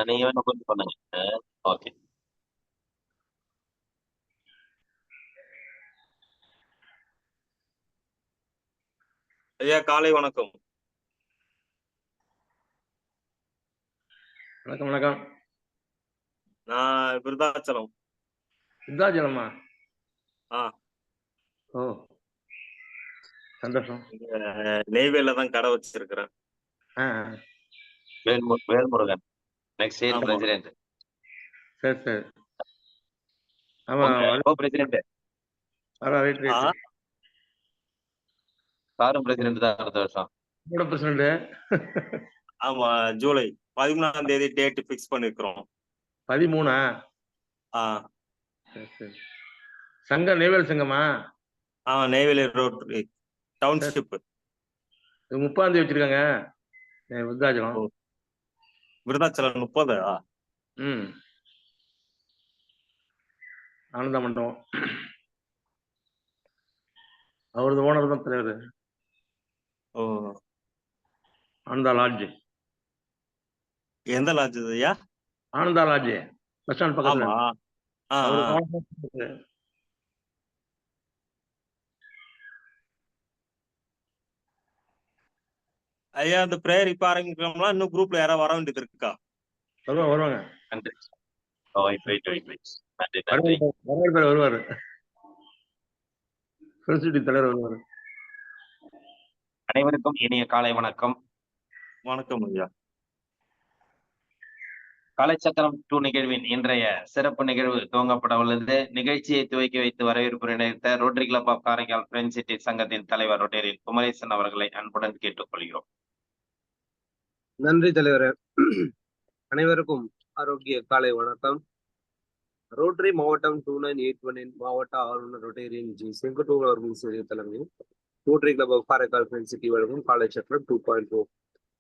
நீங்க வேணா கொஞ்சம் பண்ணுங்க. ஓகே. ஐயா காலை வணக்கம். வணக்கம் வணக்கம். நான் விருதாச்சலம். விருதாச்சலமா? ஆ. ஓ, சந்தோஷம். நெய்வேலில தான் கடை வச்சிருக்கிறேன். வேல்முருகன் நெக்ஸ்ட் இயர் ஆமா. பிரசிடென்ட். சரி சரி. ஆமா, பிரசிடென்ட். Right right. சாரும் பிரசிடென்ட் தான் அடுத்த வருஷம். கூட பிரசிடென்ட். ஆமா, ஜூலை 13ஆம் தேதி டேட் ஃபிக்ஸ் பண்ணிருக்கிறோம். 13ஆ? சரி சரி. சங்கம் நெய்வேலி சங்கமா? Neyveli rotary township. 30ஆம் தேதி வச்சிருக்காங்க விருதாச்சலம். விருதாச்சலம் 30. ஆனந்த மண்டபம். அவரது ஓனர் தான் தலைவர். ஓ, ஆனந்தா லாட்ஜ். எந்த லாட்ஜ் ஐயா? ஆனந்தா லாட்ஜ், பஸ் ஸ்டாண்ட் பக்கத்துல. ஐயா அந்த பிரேயர் இப்ப ஆரம்பிக்கலாம்னா இன்னும் குரூப்ல யாராவது வர வேண்டியது இருக்கா? வருவாங்க. நன்றி. வருவாரு. தலைவர் வருவாரு. அனைவருக்கும் இனிய காலை வணக்கம். வணக்கம் ஐயா. கலைச்சக்கரம் 2 நிகழ்வின் இன்றைய சிறப்பு நிகழ்வு துவங்கப்பட உள்ளது. நிகழ்ச்சியை துவக்கி வைத்து வரவேற்பு நினைத்த rotary club of Karaikal friends city சங்கத்தின் தலைவர் ரோட்டரியன் குமரேசன் அவர்களை அன்புடன் கேட்டுக்கொள்கிறோம். நன்றி தலைவரே. அனைவருக்கும் ஆரோக்கிய காலை வணக்கம். ரோட்டரி மாவட்டம் 2981 மாவட்ட ஆளுநர் ரோட்டரியன் ஜி செங்குட்டூர் அவர்கள் தலைமையில் rotary club of Karaikal friends city வழங்கும் காலை சக்கரம் 2.0.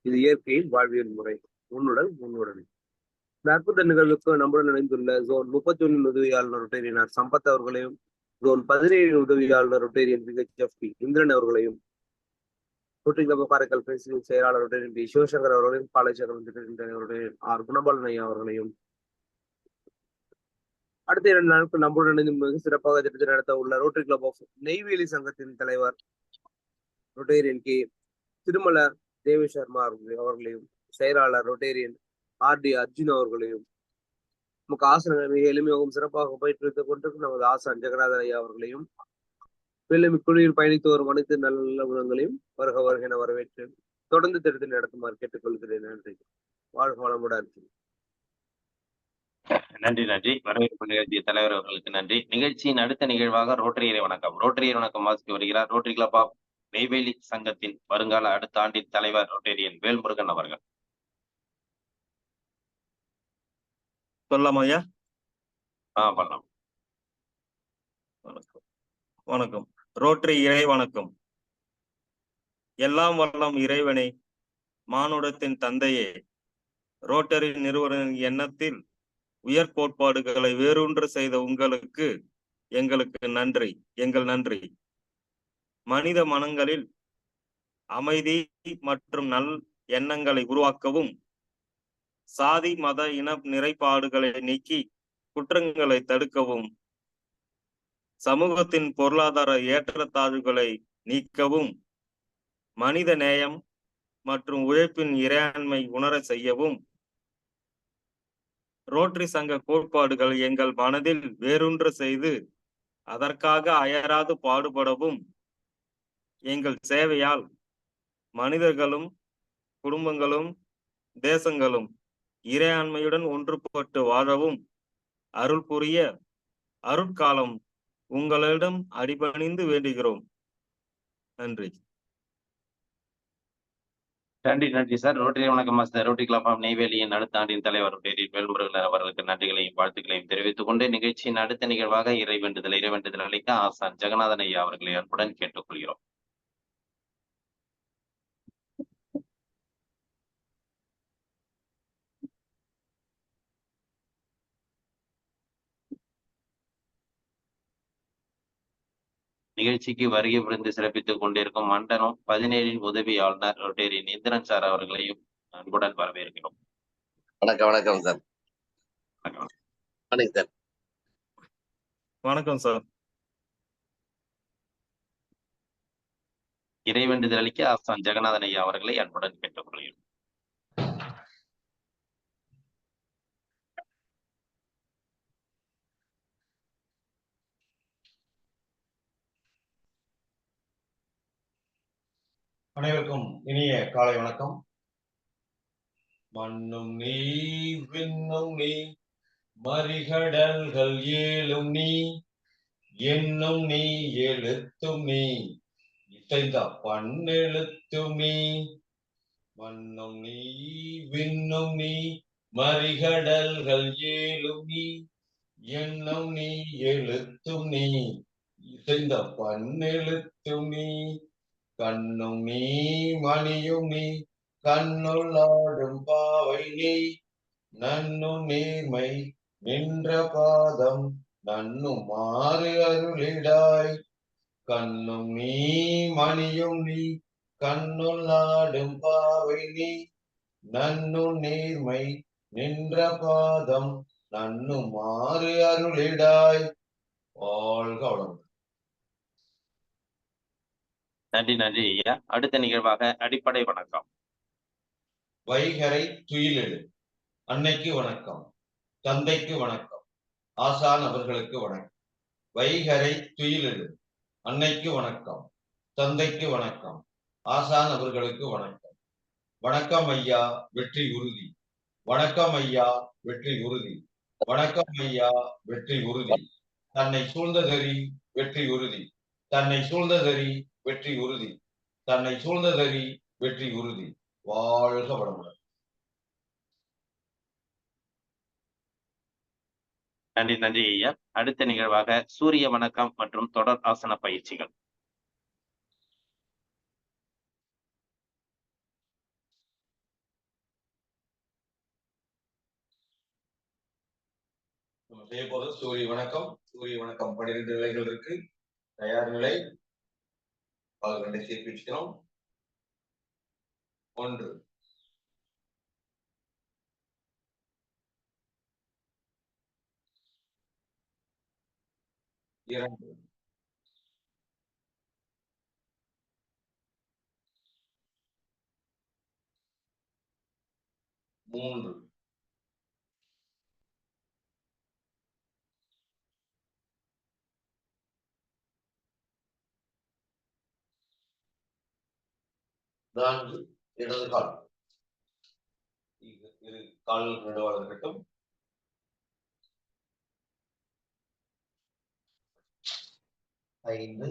இது இயற்கையின் வாழ்வியல் முறை. முன்னுடன் இந்த அற்புத நிகழ்வுக்கு நம்முடன் இணைந்துள்ள ஜோன் 31 உதவியாளர் ரொட்டேரியன் சம்பத் அவர்களையும், ஜோன் 17 உதவியாளர் ரொட்டேரியன் பிஹெச்எஃப்பி இந்திரன் அவர்களையும், rotary club of Karaikal friends செயலாளர் ரொட்டேரியன் பி சிவசங்கர் அவர்களையும், காலேஜ் ஆர் குணபாலன் ஐயா அவர்களையும் அடுத்த 2 நாட்கள் நம்முடன் இணைந்து மிக சிறப்பாக திட்டத்தை நடத்த உள்ள ரோட்டரி கிளப் ஆஃப் நெய்வேலி சங்கத்தின் தலைவர் ரொட்டேரியன் கே திருமல தேவி சர்மா அவர்களையும், செயலாளர் ரொட்டேரியன் ஆர்.டி. அர்ஜுன் அவர்களையும், நமக்கு ஆசனங்களை மிக எளிமையாகவும் சிறப்பாக பயிற்றுவித்துக் கொண்டிருக்கும் நமது ஆசான் ஜெகநாதன் ஐயா அவர்களையும், மேலும் இக்குழுவில் பயணித்து வரும் அனைத்து நல்ல குணங்களையும் வருக என வரவேற்று தொடர்ந்து திட்டத்தை நடத்துமாறு கேட்டுக்கொள்கிறேன். நன்றி. வாழ்க வளமுடன். நன்றி. வரவேற்பு நிகழ்ச்சி தலைவர் அவர்களுக்கு நன்றி. நிகழ்ச்சியின் அடுத்த நிகழ்வாக ரோட்டரியரை வணக்கம். ரோட்டரியர் வணக்கம் வாசிக்க வருகிறார் ரோட்டரி கிளப் ஆஃப் நெய்வேலி சங்கத்தின் வருங்கால அடுத்த ஆண்டின் தலைவர் ரோட்டரியன் வேல்முருகன் அவர்கள். சொல்லலாமா ஐயா? பண்ணலாம். வணக்கம். ரோட்டரி இறை வணக்கம். எல்லாம் வல்லம் இறைவனை, மானுடத்தின் தந்தையே, ரோட்டரி நிறுவனரின் எண்ணத்தில் உயர் கோட்பாடுகளை வேரூன்று செய்த உங்களுக்கு எங்கள் நன்றி. மனித மனங்களில் அமைதி மற்றும் நல் எண்ணங்களை உருவாக்கவும், சாதி மத இன நிறைப்பாடுகளை நீக்கி குற்றங்களை தடுக்கவும், சமூகத்தின் பொருளாதார ஏற்றத்தாழ்வுகளை நீக்கவும், மனித நேயம் மற்றும் உழைப்பின் இறையாண்மை உணர செய்யவும், ரோட்டரி சங்க கோட்பாடுகள் எங்கள் மனதில் வேரூன்று செய்து அதற்காக அயராது பாடுபடவும், எங்கள் சேவையால் மனிதர்களும் குடும்பங்களும் தேசங்களும் இறையாண்மையுடன் ஒன்றுபட்டு வாழவும் அருள் புரிய அருட்காலம் உங்களிடம் அடிபணிந்து வேண்டுகிறோம். நன்றி. நன்றி சார். ரோட்டரி வணக்கம் மாஸ்டர். ரோட்டரி கிளப் ஆஃப் நெய்வேலியின் அடுத்த ஆண்டின் தலைவர் ரோட்டரியன் வேல்முருகன் அவர்களுக்கு நன்றிகளையும் வாழ்த்துக்களையும் தெரிவித்துக் கொண்டு நிகழ்ச்சியின் அடுத்த நிகழ்வாக இறைவேண்டுதல் அளிக்க ஆசான் ஜெகநாதன் ஐயா அவர்களை அன்புடன் கேட்டுக்கொள்கிறோம். நிகழ்ச்சிக்கு வருகை புரிந்து சிறப்பித்துக் கொண்டிருக்கும் மண்டலம் 17 உதவி ஆளுநர் ரோட்டரியன் இந்திரன் சார் அவர்களையும் அன்புடன் வரவேற்கிறோம். வணக்கம் சார். வணக்கம் சார். வணக்கம் சார். இறைவேண்டுதல் அளிக்க ஆசான் ஜெகநாதன் ஐயா அவர்களை அன்புடன் கேட்டுக்கொள்கிறோம். அனைவருக்கும் இனிய காலை வணக்கம். மண்ணும் நீ விண்ணும் நீ மறிகடல்கள் ஏழும் நீ என்னும் நீ எழுத்தும் நீ இசைந்த பண்ணெழுத்தும் நீ. மண்ணும் நீ விண்ணும் நீ மறிகடல்கள் ஏழும் நீ என்னும் நீ எழுத்தும் நீ இசைந்த பண்ணெழுத்தும் நீ. கண்ணும் நீ மணியும் நீ கண்ணுள்ளாடும் பாவை நீ நன்னும் நேர்மை நின்ற பாதம் நன்னும் மாறு அருளிடாய். கண்ணும் நீ மணியும் நீ கண்ணுள்ளாடும் பாவை நீ நன்னும் நேர்மை நின்ற பாதம் நன்னும் மாறு அருளிடாய். வாழ்க வளமுடன். நன்றி நன்றி ஐயா. அடுத்த நிகழ்வாக அடிப்படை வணக்கம். வைகரை துயிலெழு. அன்னைக்கு வணக்கம், தந்தைக்கு வணக்கம், ஆசான் அவர்களுக்கு வணக்கம். வைகரை துயிலெழு. அன்னைக்கு வணக்கம், தந்தைக்கு வணக்கம், ஆசான் அவர்களுக்கு வணக்கம். வணக்கம் ஐயா, வெற்றி உறுதி. வணக்கம் ஐயா, வெற்றி உறுதி. வணக்கம் ஐயா, வெற்றி உறுதி. தன்னை சூழ்ந்ததறி வெற்றி உறுதி. தன்னை சூழ்ந்ததறி வெற்றி உறுதி. தன்னை சூழ்ந்ததறி வெற்றி உறுதி. வாழ்க வளமுடன். நன்றி நன்றி ஐயா. அடுத்த நிகழ்வாக சூரிய வணக்கம் மற்றும் தொடர் ஆசன பயிற்சிகள். நம்ம செய்ய போறது சூரிய வணக்கம். சூரிய வணக்கம் 12 நிலைகள் இருக்கு. தயார் நிலை. கால் ரெண்டை சேர்த்து வச்சுக்கிறோம். 1 2 3 4 இடது கால். இரு கால் நடுவாக இருக்கட்டும். 5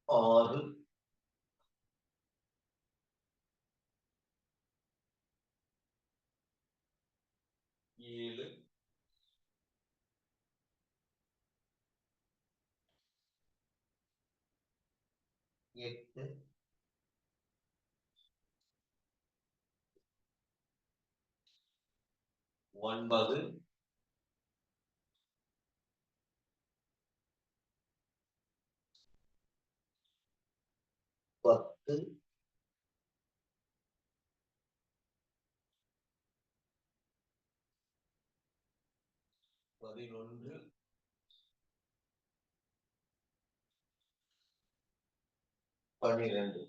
6 7 8 9 10 11 12.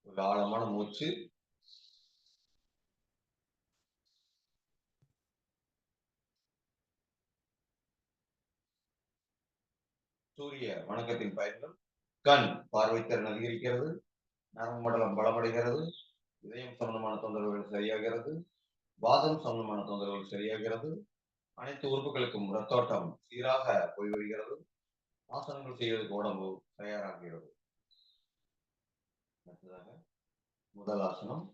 ஒரு ஆழமான மூச்சு. சூரிய வணக்கத்தின் பயன்கள். கண் பார்வைத்திறன் அதிகரிக்கிறது. நரம்பு மண்டலம் பலமடைகிறது. இதயம் சம்பந்தமான தொந்தரவுகள் சரியாகிறது. வாதம் சம்பந்தமான தொந்தரவுகள் சரியாகிறது. அனைத்து உறுப்புகளுக்கும் ரத்தோட்டம் சீராக போய் வருகிறது. ஆசனங்கள் செய்வதற்கு உடம்பு தயாராகிறது. முதல் ஆசனம்.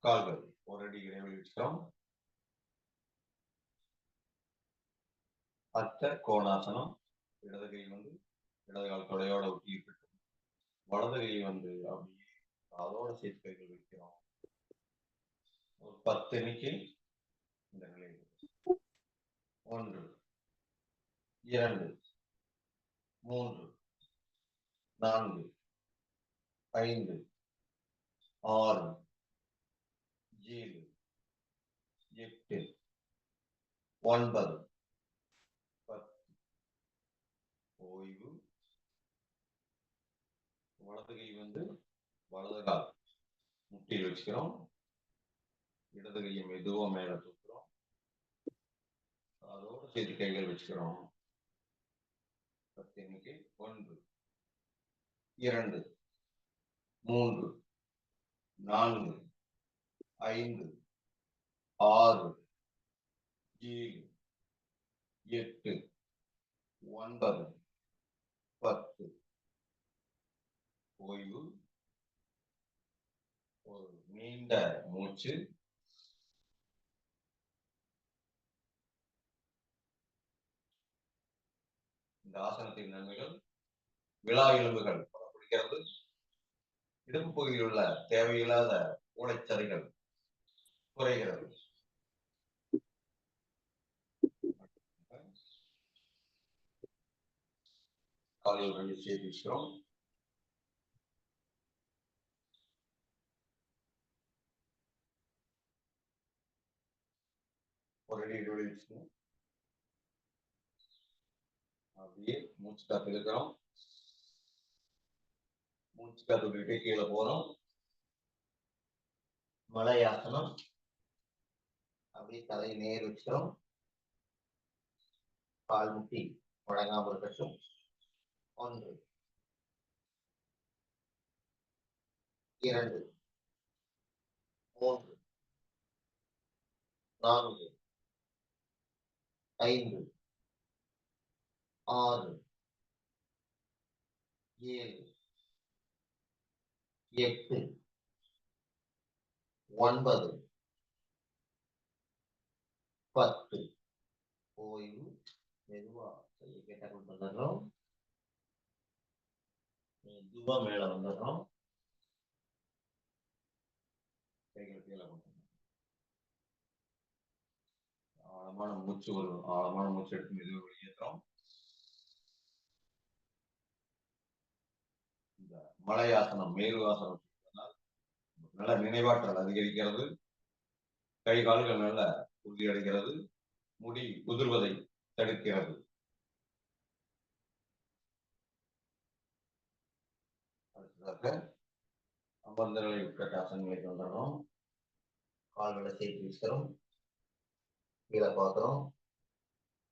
கால்கள் ஒரு அடி இடைவெளி வச்சுக்கிறோம். அர்த்த கோணாசனம். இடது கை வந்து இடது கால் தொடையோட ஒட்டி இருக்கட்டும். வலது கை வந்து அப்படியே அதோட சேர்த்து கைகள் வைக்கிறோம். ஒரு 10 எண்ணிக்கை இந்த நிலையில் 1 2 3 4 5 6 7 8 9 10 ஓய்வு. வலது கை வந்து வலது கால் முட்டியில் வச்சுக்கிறோம். இடது கையை மெதுவா மேல தூக்குறோம். அதோட சேர்த்து கைகள் வச்சுக்கிறோம். 10 எண்ணிக்கை 1 2 3 4 5 6 7 8 9 10 ஓய்வு. ஒரு நீண்ட மூச்சு. இந்த ஆசனத்தின் நன்மைகள்: விலா எலும்புகள் பிடிக்கிறது, இடுப்பு பகுதியில் உள்ள தேவையில்லாத ஊளைச்சதைகள் குறைகிறது. காலையில் 2 சேர்த்து வச்சுக்கிறோம். ஒரு அடி இடைவெளி வச்சுக்கணும். அப்படியே மூச்சு காத்து இருக்கிறோம். மூச்சு காத்து விட்டுட்டே கீழே போறோம். மலையாசனம். அப்படியே தலை நேர் வச்சுக்கிறோம். கால் முட்டி வழங்காமல் இருக்கட்டும். 1 2 3 4 5 6 7 8 9 10 ஓய்வு. மெதுவா கையை கேட்டால் வந்துடுறோம். மெதுவா மேல வந்துடுறோம். கைகள் கீழே வந்துடும். ஆழமான மூச்சு வரும். ஆழமான மூச்சு எடுத்து மெதுவா வெளியேற்றோம். இந்த மலையாசனம் மேருவாசனம் நல்ல நினைவாற்றல் அதிகரிக்கிறது. கை கால்கள் நல்ல உறுதி அடைகிறது. முடி உதிர்வதை தடுக்கிறது. அடுத்ததாக அமர்ந்த நிலை உட்கட்ட ஆசனங்களுக்கு வந்துடுறோம். கால்களை சேர்த்து வச்சுக்கிறோம். கீழே பார்க்கிறோம்,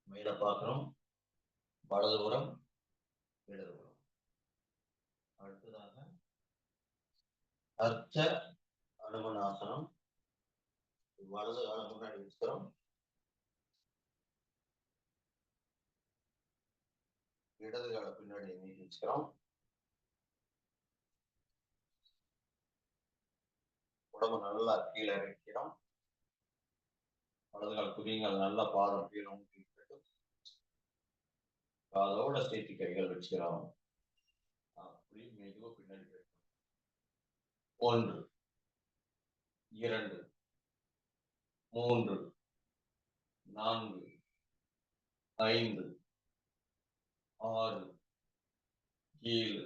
மேல பார்க்கிறோம், வலதுபுறம் இடதுபுறம். அடுத்ததாக அர்ச்ச அனுமனாசனம். வலது காலம் முன்னாடி வச்சுக்கிறோம். இடது கால பின்னாடி நீட்டி வச்சுக்கிறோம். உடம்பு நல்லா கீழே இறக்கிறோம். வலது கால குதியங்கள் நல்லா பாதம் கீழே ஊற்றிட்டு அதோட சேர்த்து கைகள் வச்சுக்கிறோம். அப்படி மெதுவா பின்னாடி 1 2 3 4 5 6 7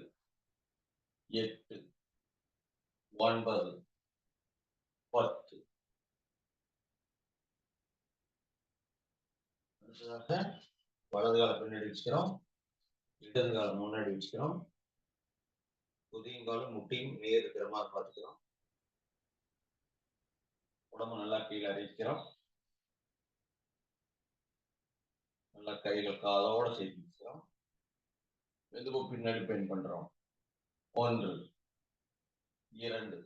8 9 10. அடுத்ததாக வலது கால பின்னாடி வச்சுக்கிறோம். இடது காலம் முன்னாடி வச்சுக்கிறோம். குதியங்காலும் முட்டியும் நேர் இருக்கிற மாதிரி பார்த்துக்கிறோம். உடம்பு நல்லா கீழே அரைக்கிறோம். நல்லா கைகள் காலோட சேர்த்து வச்சுக்கிறோம். மெதுவா பின்னாடி பெயின் பண்றோம். 1 2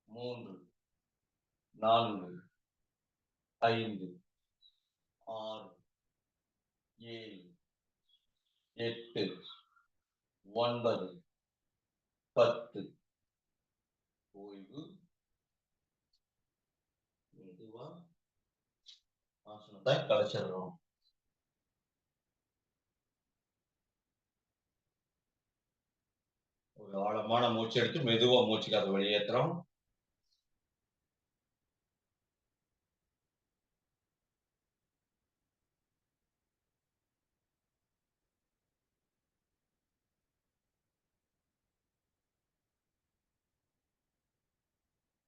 3 4 5 6 7 8 9 10 ஓய்வு. மெதுவா ஆசனத்தை கலைச்சிடுறோம். ஒரு ஆழமான மூச்சு எடுத்து மெதுவா மூச்சு காத்து வெளியேற்றுறோம்.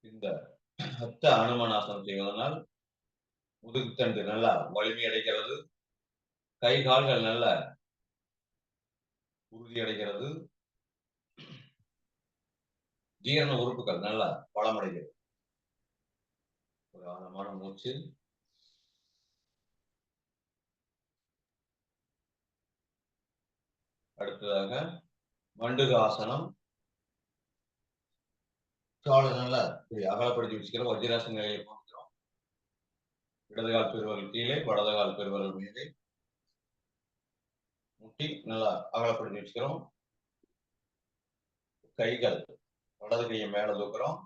இந்த ஹஸ்த அனுமனாசனம் செய்வதனால் முதுகுத்தண்டு நல்லா வலிமை அடைகிறது, கை கால்கள் நல்ல உறுதி அடைகிறது, ஜீரண உறுப்புகள் நல்லா பலமடைகிறது. ஒரு ஆழமான மூச்சு. அடுத்ததாக மண்டுகாசனம். காலை நல்லா அகலப்படுத்தி வச்சுக்கிறோம். வஜ்ராசன நிலையை போகிறோம். இடது கால் பெருவரல் கீழே, வலது கால் பெருவரல் மீது முட்டி நல்லா அகலப்படுத்தி வச்சுக்கிறோம். கைகள் வலது கையை மேல தூக்குறோம்.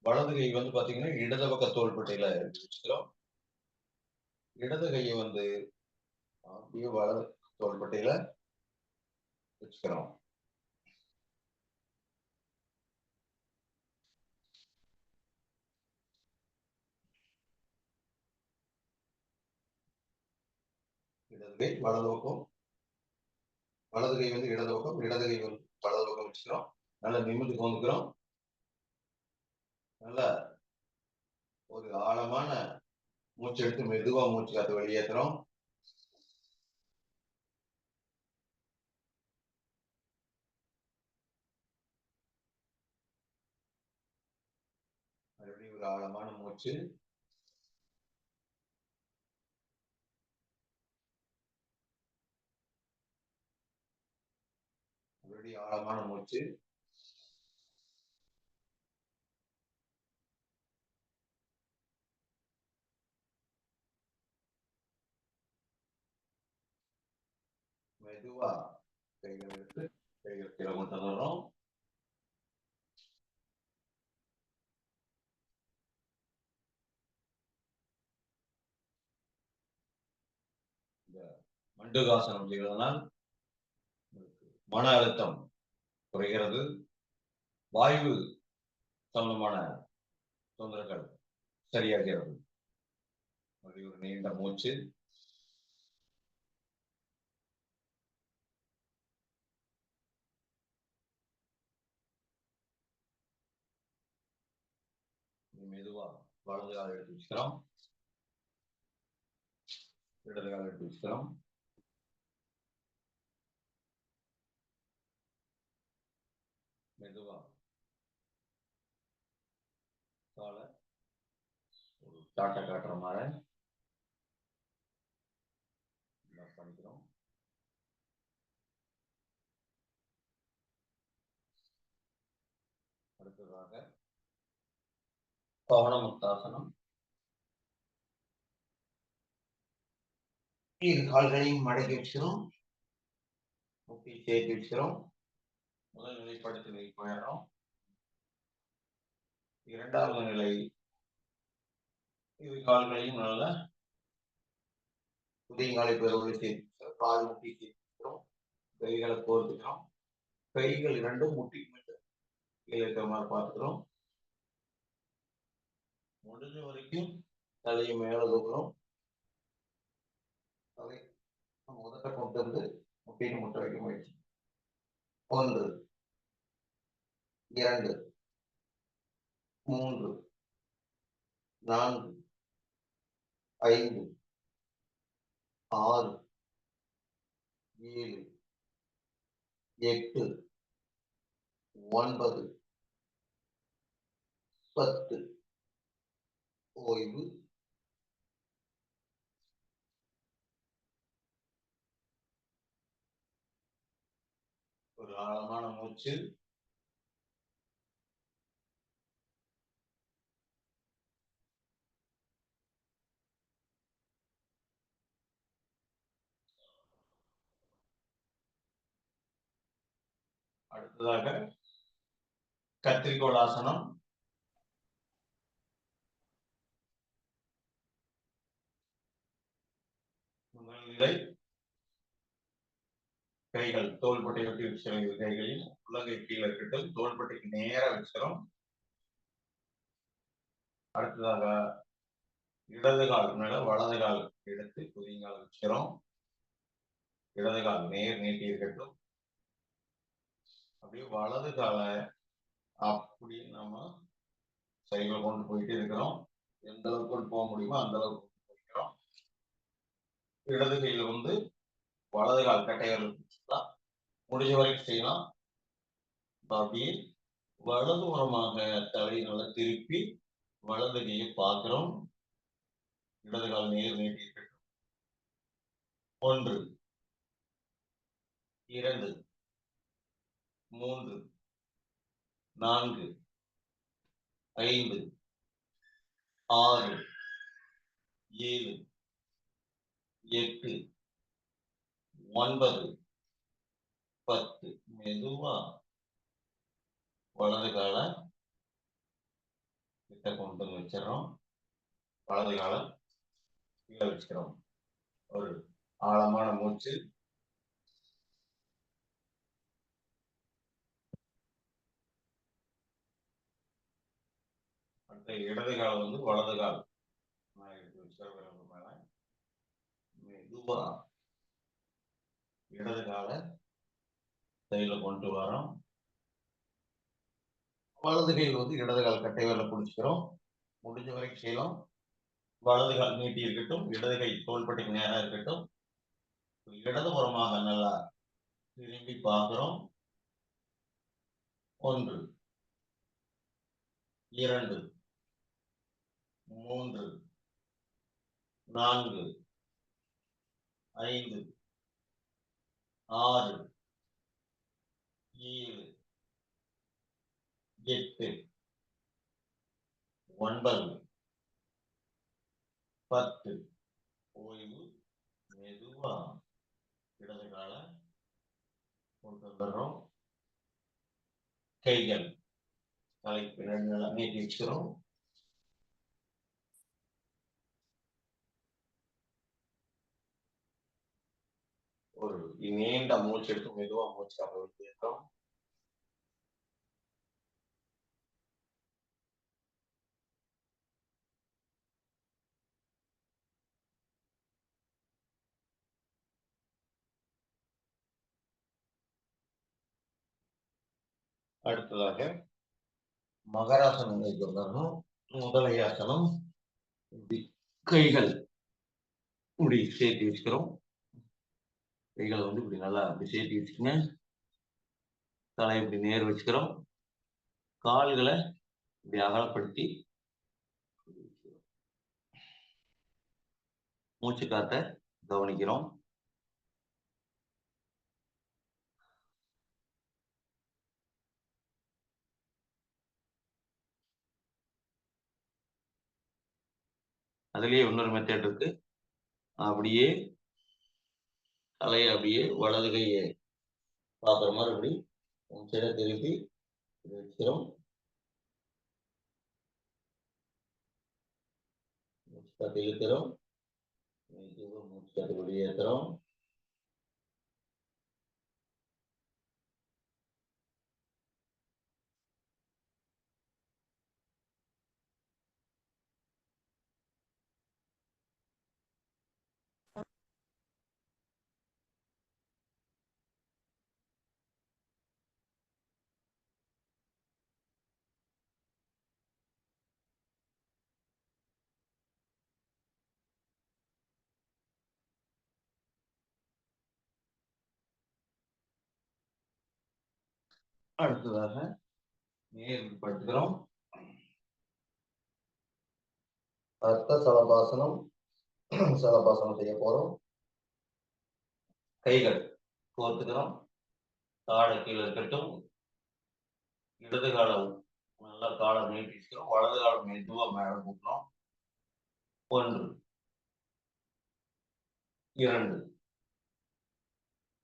வலது கை வந்து பாத்தீங்கன்னா இடது பக்க தோள்பட்டையில வச்சுக்கிறோம். இடது கையை வந்து அப்படியே வலது தோள்பட்டையில வச்சுக்கிறோம். இடது கை வலது பக்கம், வலது கை வந்து இடது பக்கம், இடது கை வந்து வலது பக்கம் வச்சுக்கிறோம். நல்லா நிமிர்ந்து கொண்டுக்கிறோம். நல்லா ஒரு ஆழமான மூச்சு எடுத்து மெதுவா மூச்சு காத்து வெளியேற்றுறோம். மறுபடியும் ஒரு ஆழமான மூச்சு. மறுபடியும் ஆழமான மூச்சு. மெதுவா கைகள் எடுத்து கைகள் கீழே கொண்டு வர்றோம். இந்த மண்டுகாசனம் செய்வதனால் மன அழுத்தம் குறைகிறது, வாயு சம்பந்தமான தொந்தரவுகள் சரியாகிறது. ஒரு நீண்ட மூச்சு. மெதுவா வலது கால் எடுத்து வச்சுக்கிறோம், இடது கால் எடுத்து வச்சுக்கிறோம். மெதுவா காலை ஒரு தாட்டை காட்டுற மாதிரி பண்ணிக்கிறோம். அடுத்ததாக பவனமுக்தாசனம். இரு கால்களையும் மடக்கி வச்சுக்கிறோம், முட்டி சேர்த்து வச்சுக்கிறோம். முதல் நிலை படுத்து நிலை போயிடுறோம். இரண்டாவது நிலை இரு கால்களையும் நல்லா புதியங்காலை பெருவழி சேர்த்து கால் முட்டி சேர்த்துக்கிறோம். கைகளை கோர்த்துக்கிறோம். கைகள் இரண்டும் முட்டி மட்டும் கீழே இருக்கிற மாதிரி பார்த்துக்கிறோம். முடிஞ்ச வரைக்கும் தலையை மேல தூக்குறோம். அதை முதல்ல கொண்டு வந்து முட்டையை முட்டை வைக்க முயற்சி. 1 2 3 4 5 6 7 8 9 10. ஓய்வு. ஒரு ஆழமான மூச்சு. அடுத்ததாக கத்திரிக்கோள் ஆசனம். முதல் நிலை கைகள் தோள்பட்டை ஒட்டி வச்சுக்கிறோம். இரு கைகளில் உள்ளங்கை கீழே இருக்கட்டும், தோள்பட்டைக்கு நேரா வச்சுக்கிறோம். அடுத்ததாக இடது கால் மேல வலது கால் எடுத்து புதியங்கால் வச்சுக்கிறோம். இடது கால் நேர் நீட்டி இருக்கட்டும். அப்படியே வலது காலை அப்படி நாம சைக்கிள் கொண்டு போயிட்டே இருக்கிறோம். எந்த அளவுக்கு கொண்டு போக முடியுமோ அந்த அளவுக்கு கொண்டு போய்க்கிறோம். இடது கையில வந்து வலது கால் கட்டை விரல் பிடிச்சிக்கலாம். முடிஞ்ச வரைக்கும் செய்யலாம். அப்படியே வலது புறமாக தலையை நல்லா திருப்பி வலது கையை பார்க்கிறோம். இடது கால் நேர் நீட்டி இருக்கட்டும். 1 2 3 4 5 6 7 8 9 10. மெதுவா வலது காலை கிட்ட கொண்டு வந்து வச்சிடறோம். வலது காலை கீழே வச்சுக்கிறோம். ஒரு ஆழமான மூச்சு. அடுத்த இடது கால் வந்து வலது கால் எடுத்து வச்சுக்கிறோம். மேல மெதுவா இடது காலை கையில கொண்டு வரோம். வலது கையில் வந்து இடது கால் கட்டை விரல பிடிச்சிக்கிறோம். முடிஞ்ச வரைக்கும் செய்யலாம். வலது கால் நீட்டி இருக்கட்டும். இடது கை தோள்பட்டைக்கு நேரா இருக்கட்டும். இடது புறமாக நல்லா திரும்பி பார்க்கிறோம். 1 2 3 4 5 6 7 8 9 10. ஓய்வு. மெதுவா இடது காலை கொண்டு வந்துடுறோம். கைகள் தலைக்கு பின்னாடி நல்லா நீட்டி வச்சுக்கிறோம். ஒரு நீண்ட மூச்சு எடுத்து மெதுவா மூச்சு காப்ப வைக்கிறோம். அடுத்ததாக மகராசனங்களுக்கு வந்துடணும். முதலை ஆசனம். இப்படி கைகள் இப்படி சேர்த்து வச்சுக்கிறோம். கைகளை வந்து இப்படி நல்லா அப்படி சேர்த்து வச்சுக்கோங்க. தலை இப்படி நேர் வச்சுக்கிறோம். கால்களை இப்படி அகலப்படுத்தி மூச்சு காத்த கவனிக்கிறோம். அதுலயே இன்னொரு மெத்தட் இருக்கு. அப்படியே தலையை அப்படியே வலது கையை பார்க்குற மாதிரி இப்படி மூச்சை திருப்பி வச்சுக்கிறோம். மூச்சு காத்து இழுக்கிறோம். மூச்சு காத்து வெளியேற்றுறோம். அடுத்ததாக நேர் படுத்துக்கிறோம். அர்த்த சலபாசனம். சலபாசனம் செய்ய போறோம். கைகள் கோர்த்துக்கிறோம். காடை கீழே இருக்கட்டும். இடது காலம் நல்லா காலை நீட்டிக்கிறோம். வலது காலம் மெதுவா மேல கூட்டுறோம். 1 2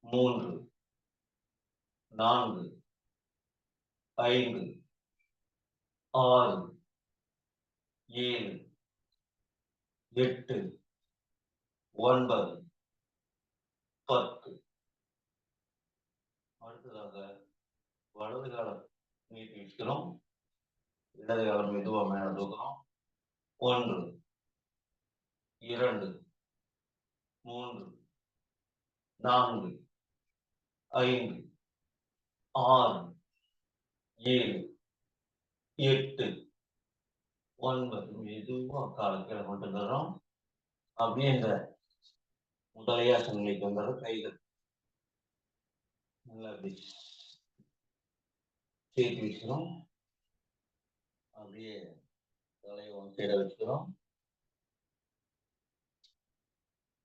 3 4 5 6 7 8 9 10. அடுத்ததாக வலது காலம் நீட்டி வச்சுக்கிறோம். இடது காலம் மெதுவா மேல தூக்குறோம். 1 2 3 4 5 6 7 8 9 மெதுவா காலை கீழே கொண்டு வந்துடுறோம். அப்படியே இந்த முதலையாசன நிலைக்கு வந்துடுறோம். கைகள் நல்லா அப்படி சேர்த்து வச்சுக்கிறோம். அப்படியே தலையை ஒன் சைடை வச்சுக்கிறோம்.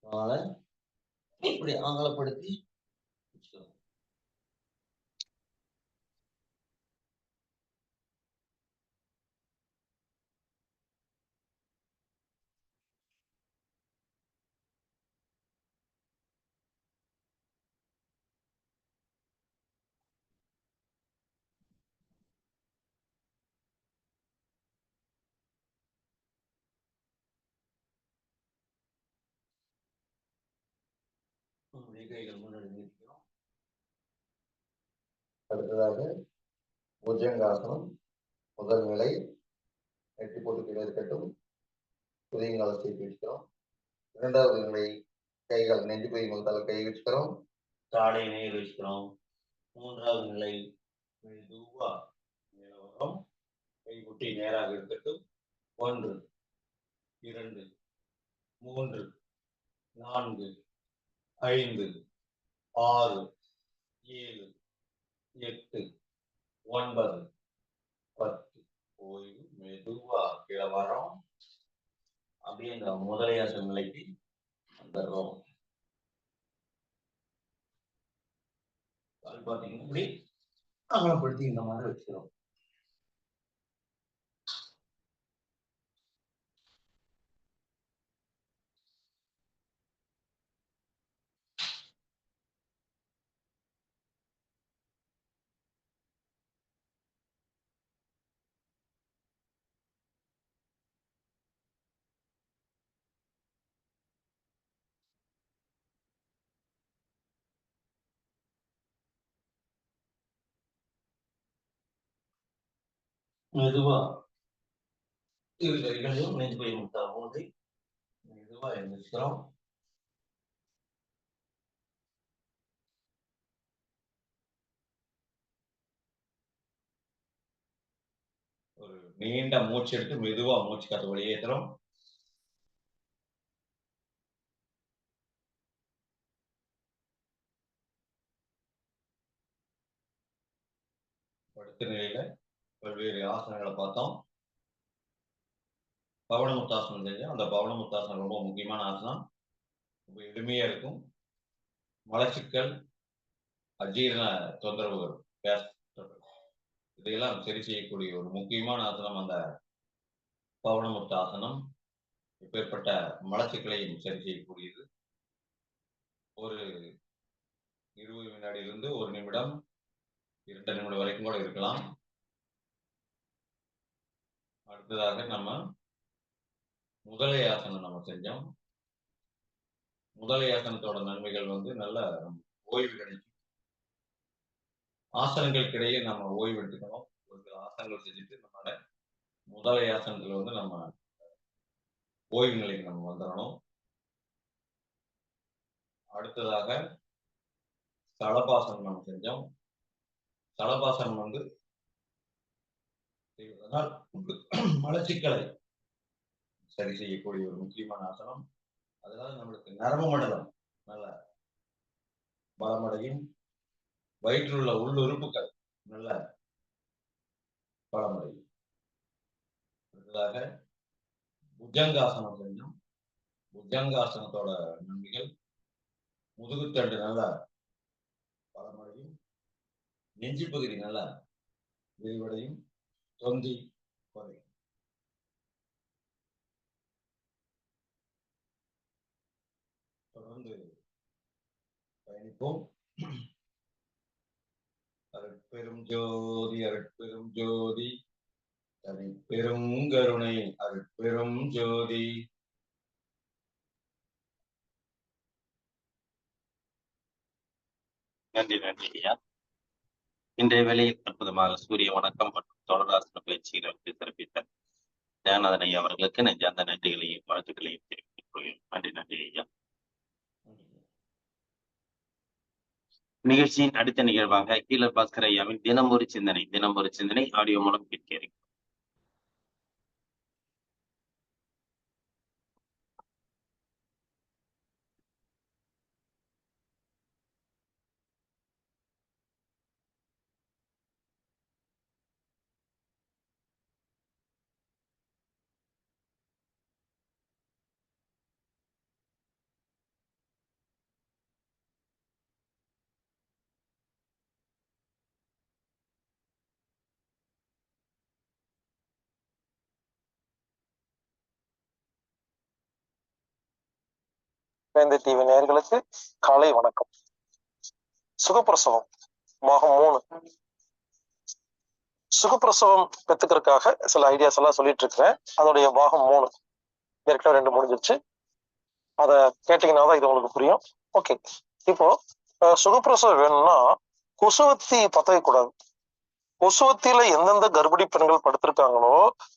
காலை இப்படி அகலப்படுத்தி வச்சுக்கிறோம். அப்படியே கைகள் முன்னாடி நிற்கிறோம். அடுத்ததாக புஜங்காசனம். முதல் நிலை நெட்டி போட்டு கீழே இருக்கட்டும். புதியங்கால சேர்த்து வச்சுக்கிறோம். இரண்டாவது நிலை கைகள் நெஞ்சு பை முதல்ல கை வச்சுக்கிறோம். தாடை நேர் வச்சுக்கிறோம். மூன்றாவது நிலை மெதுவா மேல வரும். கை குட்டி நேராக இருக்கட்டும். 1 2 3 4 5 6 7 8 9 10 ஓய்வு. மெதுவா கீழே வரோம். அப்படியே இந்த முதலையாசன நிலைக்கு வந்துடுறோம். கால் பார்த்தீங்கன்னா இப்படி அகலப்படுத்தி இந்த மாதிரி வச்சுக்கிறோம். மெதுவா இரு கைகளையும் நெஞ்சு பை முட்டாக போது மெதுவா எழுந்திருக்கிறோம். ஒரு நீண்ட மூச்சு எடுத்து மெதுவா மூச்சு காற்று வெளியேற்றுறோம். படுத்த நிலையில பல்வேறு ஆசனங்களை பார்த்தோம். பவனமுத்தாசனம் செஞ்சோம். அந்த பவனமுத்தாசனம் ரொம்ப முக்கியமான ஆசனம். ரொம்ப எளிமையா இருக்கும். மலச்சிக்கல், அஜீரண தொந்தரவுகள், இதையெல்லாம் சரி செய்யக்கூடிய ஒரு முக்கியமான ஆசனம் அந்த பவனமுத்தாசனம். இப்பேற்பட்ட மலச்சிக்கலையும் சரி செய்யக்கூடியது. ஒரு 20 வினாடியிலிருந்து 1 நிமிடம் 2 நிமிடம் வரைக்கும் கூட இருக்கலாம். அடுத்ததாக நம்ம முதலையாசனம் நம்ம செஞ்சோம். முதலையாசனத்தோட நன்மைகள் வந்து நல்ல ஓய்வு கிடைக்கும். ஆசனங்களுக்கிடையே நம்ம ஓய்வு எடுத்துக்கணும். ஒரு சில ஆசனங்கள் செஞ்சுட்டு நம்மளோட முதலையாசனத்துல வந்து நம்ம ஓய்வு நிலைக்கு நம்ம வந்துடணும். அடுத்ததாக சலபாசனம் நம்ம செஞ்சோம். சலபாசனம் வந்து செய்வதனால் மலச்சிக்கலை சரி செய்யக்கூடிய ஒரு முக்கியமான ஆசனம். அதனால நம்மளுக்கு நரம்பு மண்டலம் நல்ல பலமடையும். வயிற்றில் உள்ள உள்ளுறுப்புகள் நல்ல பலமடையும். அடுத்ததாக புஜங்காசனம் செஞ்சோம். புஜங்காசனத்தோட நன்மைகள் முதுகுத்தண்டு நல்ல பலமடையும். நெஞ்சு பகுதி நல்ல விரிவடையும். தொந்தி குறையும். தொடர்ந்து பயணிப்போம். அருட்பெரும் ஜோதி அருட்பெரும் ஜோதி தனிப்பெரும் கருணை அருட்பெரும் ஜோதி. நன்றி நன்றி ஐயா. இன்றைய வேளையில் அற்புதமாக சூரிய வணக்கம் மற்றும் தொடராசன பயிற்சிகளை சிறப்பித்த ஜெகநாதன் ஐயா அவர்களுக்கு நெஞ்சார்ந்த நன்றிகளையும் வாழ்த்துக்களையும் தெரிவித்துக் கொள்கிறேன். நன்றி நன்றி ஐயா. நிகழ்ச்சியின் அடுத்த நிகழ்வாக கீழர் பாஸ்கர் ஐயாவின் தினம் ஒரு சிந்தனை ஆடியோ மூலம் கேட்க இருக்கிறோம். வேந்தை டிவி நேயர்களுக்கு காலை வணக்கம். சுகப்பிரசவம் பாகம் 3. சுகப்பிரசவம் பெற்றுக்கிறதுக்காக சில ஐடியாஸ் எல்லாம் சொல்லிட்டு இருக்கிறேன். அதோடைய பாகம் 3 ஏற்கனவே 2 முடிஞ்சிருச்சு. அதை கேட்டீங்கன்னா தான் இது உங்களுக்கு புரியும். ஓகே, இப்போ சுகப்பிரசவம் வேணும்னா கொசுவத்தி பத்த வைக்கக்கூடாது. கொசுவத்தியில எந்தெந்த கர்ப்பிணி பெண்கள் படுத்திருக்காங்களோ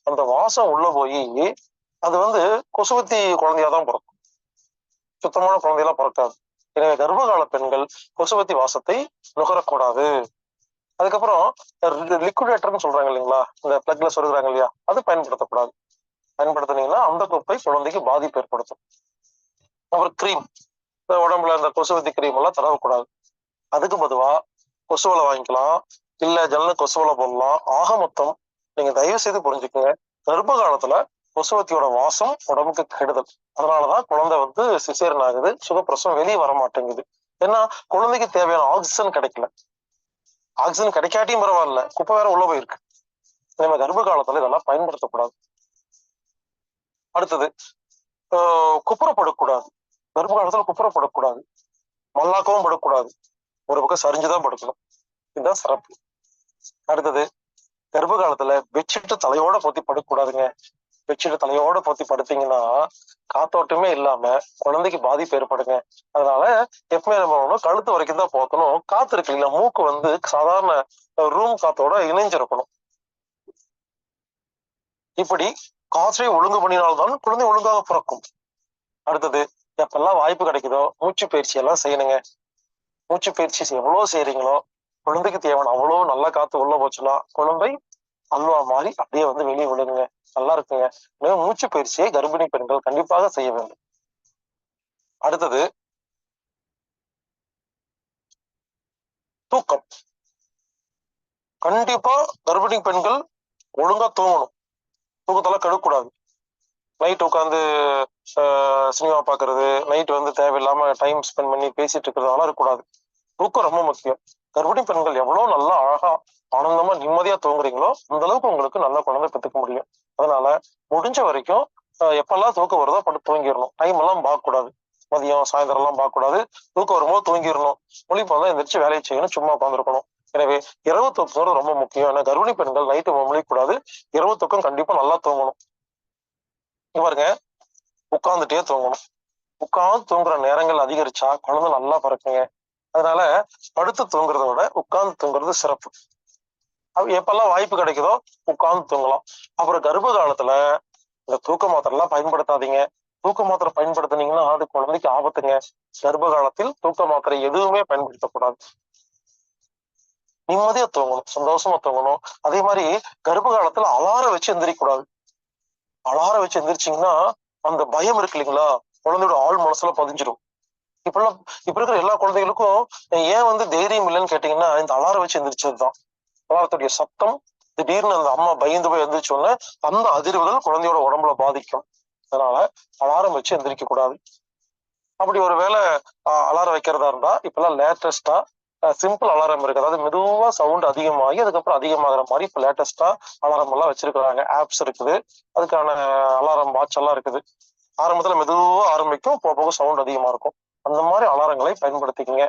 அந்த வாசம் உள்ள போய் அது கொசுவத்தி குழந்தையாதான் பிறக்கும், சுத்தமான குழந்தையெல்லாம் பிறக்காது. எனவே கர்ப்பகால பெண்கள் கொசுவத்தி வாசத்தை நுகரக்கூடாது. அதுக்கப்புறம் லிக்விடேட்டர்னு சொல்றாங்க இல்லைங்களா, இந்த பிளக்ல சொருகிறாங்க இல்லையா, அது பயன்படுத்தக்கூடாது. பயன்படுத்தினீங்கன்னா அந்த குப்பை குழந்தைக்கு பாதிப்பு ஏற்படுத்தும். அப்புறம் கிரீம், உடம்புல இந்த கொசுவத்தி கிரீம் எல்லாம் தடவக்கூடாது. அதுக்கு பொதுவா கொசுவலை வாங்கிக்கலாம், இல்ல ஜன்னல் கொசுவலை போடலாம். ஆக மொத்தம் நீங்க தயவு செய்து புரிஞ்சுக்கோங்க, கர்ப்ப காலத்துல கொசுவத்தியோட வாசம் உடம்புக்கு கெடுதல். அதனாலதான் குழந்தை சிசேரியன் ஆகுது, சுகப்பிரசவம் வெளியே வர மாட்டேங்குது. ஏன்னா குழந்தைக்கு தேவையான ஆக்சிஜன் கிடைக்கல. ஆக்சிஜன் கிடைக்காட்டியும் பரவாயில்ல, குப்பை வேற உள்ள போயிருக்கு. நம்ம கர்ப்ப காலத்துல இதெல்லாம் பயன்படுத்தக்கூடாது. அடுத்தது குப்புறப்படக்கூடாது. கர்ப்ப காலத்துல குப்புறப்படக்கூடாது, மல்லாக்கவும் படக்கூடாது, ஒரு பக்கம் சரிஞ்சுதான் படுக்கணும். இதுதான் சிறப்பு. அடுத்தது கர்ப்ப காலத்துல பெட்ஷீட் தலையோட போத்தி படுக்கக்கூடாதுங்க. பெட்ஷீட் தலையோட போத்தி படுத்தீங்கன்னா காத்தோட்டமே இல்லாம குழந்தைக்கு பாதிப்பு ஏற்படுங்க. அதனால எப்பவுமே நம்ம கழுத்து வரைக்கும் தான் போத்தணும். காத்து இருக்கு இல்ல, மூக்கு சாதாரண ரூம் காத்தோட இணைஞ்சிருக்கணும். இப்படி காற்றை ஒழுங்கு பண்ணினால்தான் குழந்தை ஒழுங்காக பிறக்கும். அடுத்தது எப்பெல்லாம் வாய்ப்பு கிடைக்குதோ மூச்சு பயிற்சி எல்லாம் செய்யணுங்க. மூச்சு பயிற்சி எவ்வளவு செய்யறீங்களோ குழந்தைக்கு தேவையான அவ்வளவு நல்ல காத்து உள்ள போச்சுன்னா குழந்தை அல்வா மாதிரி அப்படியே வெளியே விழுங்க, நல்லா இருக்குங்க. மூச்சு பயிற்சியை கர்ப்பிணி பெண்கள் கண்டிப்பாக செய்ய வேண்டும். அடுத்தது தூக்கம். கண்டிப்பா கர்ப்பிணி பெண்கள் ஒழுங்கா தூங்கணும், தூக்கத்தெல்லாம் கெடுக்கூடாது. நைட் உட்காந்து சினிமா பாக்குறது, நைட் தேவையில்லாம டைம் ஸ்பெண்ட் பண்ணி பேசிட்டு இருக்கிறதுனால இருக்கக்கூடாது. தூக்கம் ரொம்ப முக்கியம். கர்ப்பிணி பெண்கள் எவ்வளவு நல்லா அழகா ஆனந்தமா நிம்மதியா தூங்குறீங்களோ அந்த அளவுக்கு உங்களுக்கு நல்ல குழந்தை பெற்றுக்க முடியும். அதனால முடிஞ்ச வரைக்கும் எப்பெல்லாம் தூக்கம் வருதோ படுத்து தூங்கிடணும். டைம் எல்லாம் பார்க்க கூடாது, மதியம் சாயந்தரம் எல்லாம் பார்க்க கூடாது. தூக்கம் வரும்போது தூங்கிடணும். முழிப்பு எந்திரிச்சு வேலையை செய்யணும், சும்மா உட்காந்துருக்கணும். எனவே இரவு தூக்கம் ரொம்ப முக்கியம். ஏன்னா கர்ப்பிணி பெண்கள் நைட்டு முழிக்கூடாது, இரவு தூக்கம் கண்டிப்பா நல்லா தூங்கணும். பாருங்க, உட்கார்ந்துட்டே தூங்கணும். உட்கார்ந்து தூங்குற நேரங்கள் அதிகரிச்சா குழந்தை நல்லா பிறக்குங்க. அதனால படுத்து தூங்குறத விட உட்கார்ந்து தூங்குறது சிறப்பு. எப்பெல்லாம் வாய்ப்பு கிடைக்குதோ உட்கார்ந்து தூங்கலாம். அப்புறம் கர்ப்ப காலத்துல இந்த தூக்க மாத்திரை எல்லாம் பயன்படுத்தாதீங்க. தூக்க மாத்திரை பயன்படுத்தினீங்கன்னா அது குழந்தைக்கு ஆபத்துங்க. கர்ப்ப காலத்தில் தூக்க மாத்திரை எதுவுமே பயன்படுத்தக்கூடாது. நிம்மதியா தூங்கணும், சந்தோஷமா தூங்கணும். அதே மாதிரி கர்ப்ப காலத்துல அலாரம் வச்சு எந்திரிக்க அலாரம் வச்சு எந்திரிச்சிங்கன்னா அந்த பயம் இருக்கு இல்லைங்களா, குழந்தையோட ஆள் மனசுல பதிஞ்சிடும். இப்ப இருக்கிற எல்லா குழந்தைகளுக்கும் ஏன் தைரியம் இல்லைன்னு கேட்டீங்கன்னா இந்த அலாரம் வச்சு எந்திரிச்சதுதான். அலாரத்துடைய சத்தம் திடீர்னு அந்த அம்மா பயந்து போய் எந்திரிச்சோன்னே அந்த அதிர்வுகள் குழந்தையோட உடம்புல பாதிக்கும். அதனால அலாரம் வச்சு எந்திரிக்க கூடாது. அப்படி ஒரு வேளை அலாரம் வைக்கிறதா இருந்தா இப்பெல்லாம் லேட்டஸ்டா சிம்பிள் அலாரம் இருக்கு. அதாவது மெதுவா சவுண்ட் அதிகமாகி அதுக்கப்புறம் அதிகமாகிற மாதிரி இப்ப லேட்டஸ்டா அலாரம் எல்லாம் வச்சிருக்கிறாங்க. ஆப்ஸ் இருக்குது, அதுக்கான அலாரம் வாட்ச் எல்லாம் இருக்குது. ஆரம்பத்துல மெதுவா ஆரம்பிக்கும், போக போக சவுண்ட் அதிகமா இருக்கும். அந்த மாதிரி அலாரங்களை பயன்படுத்திக்கங்க.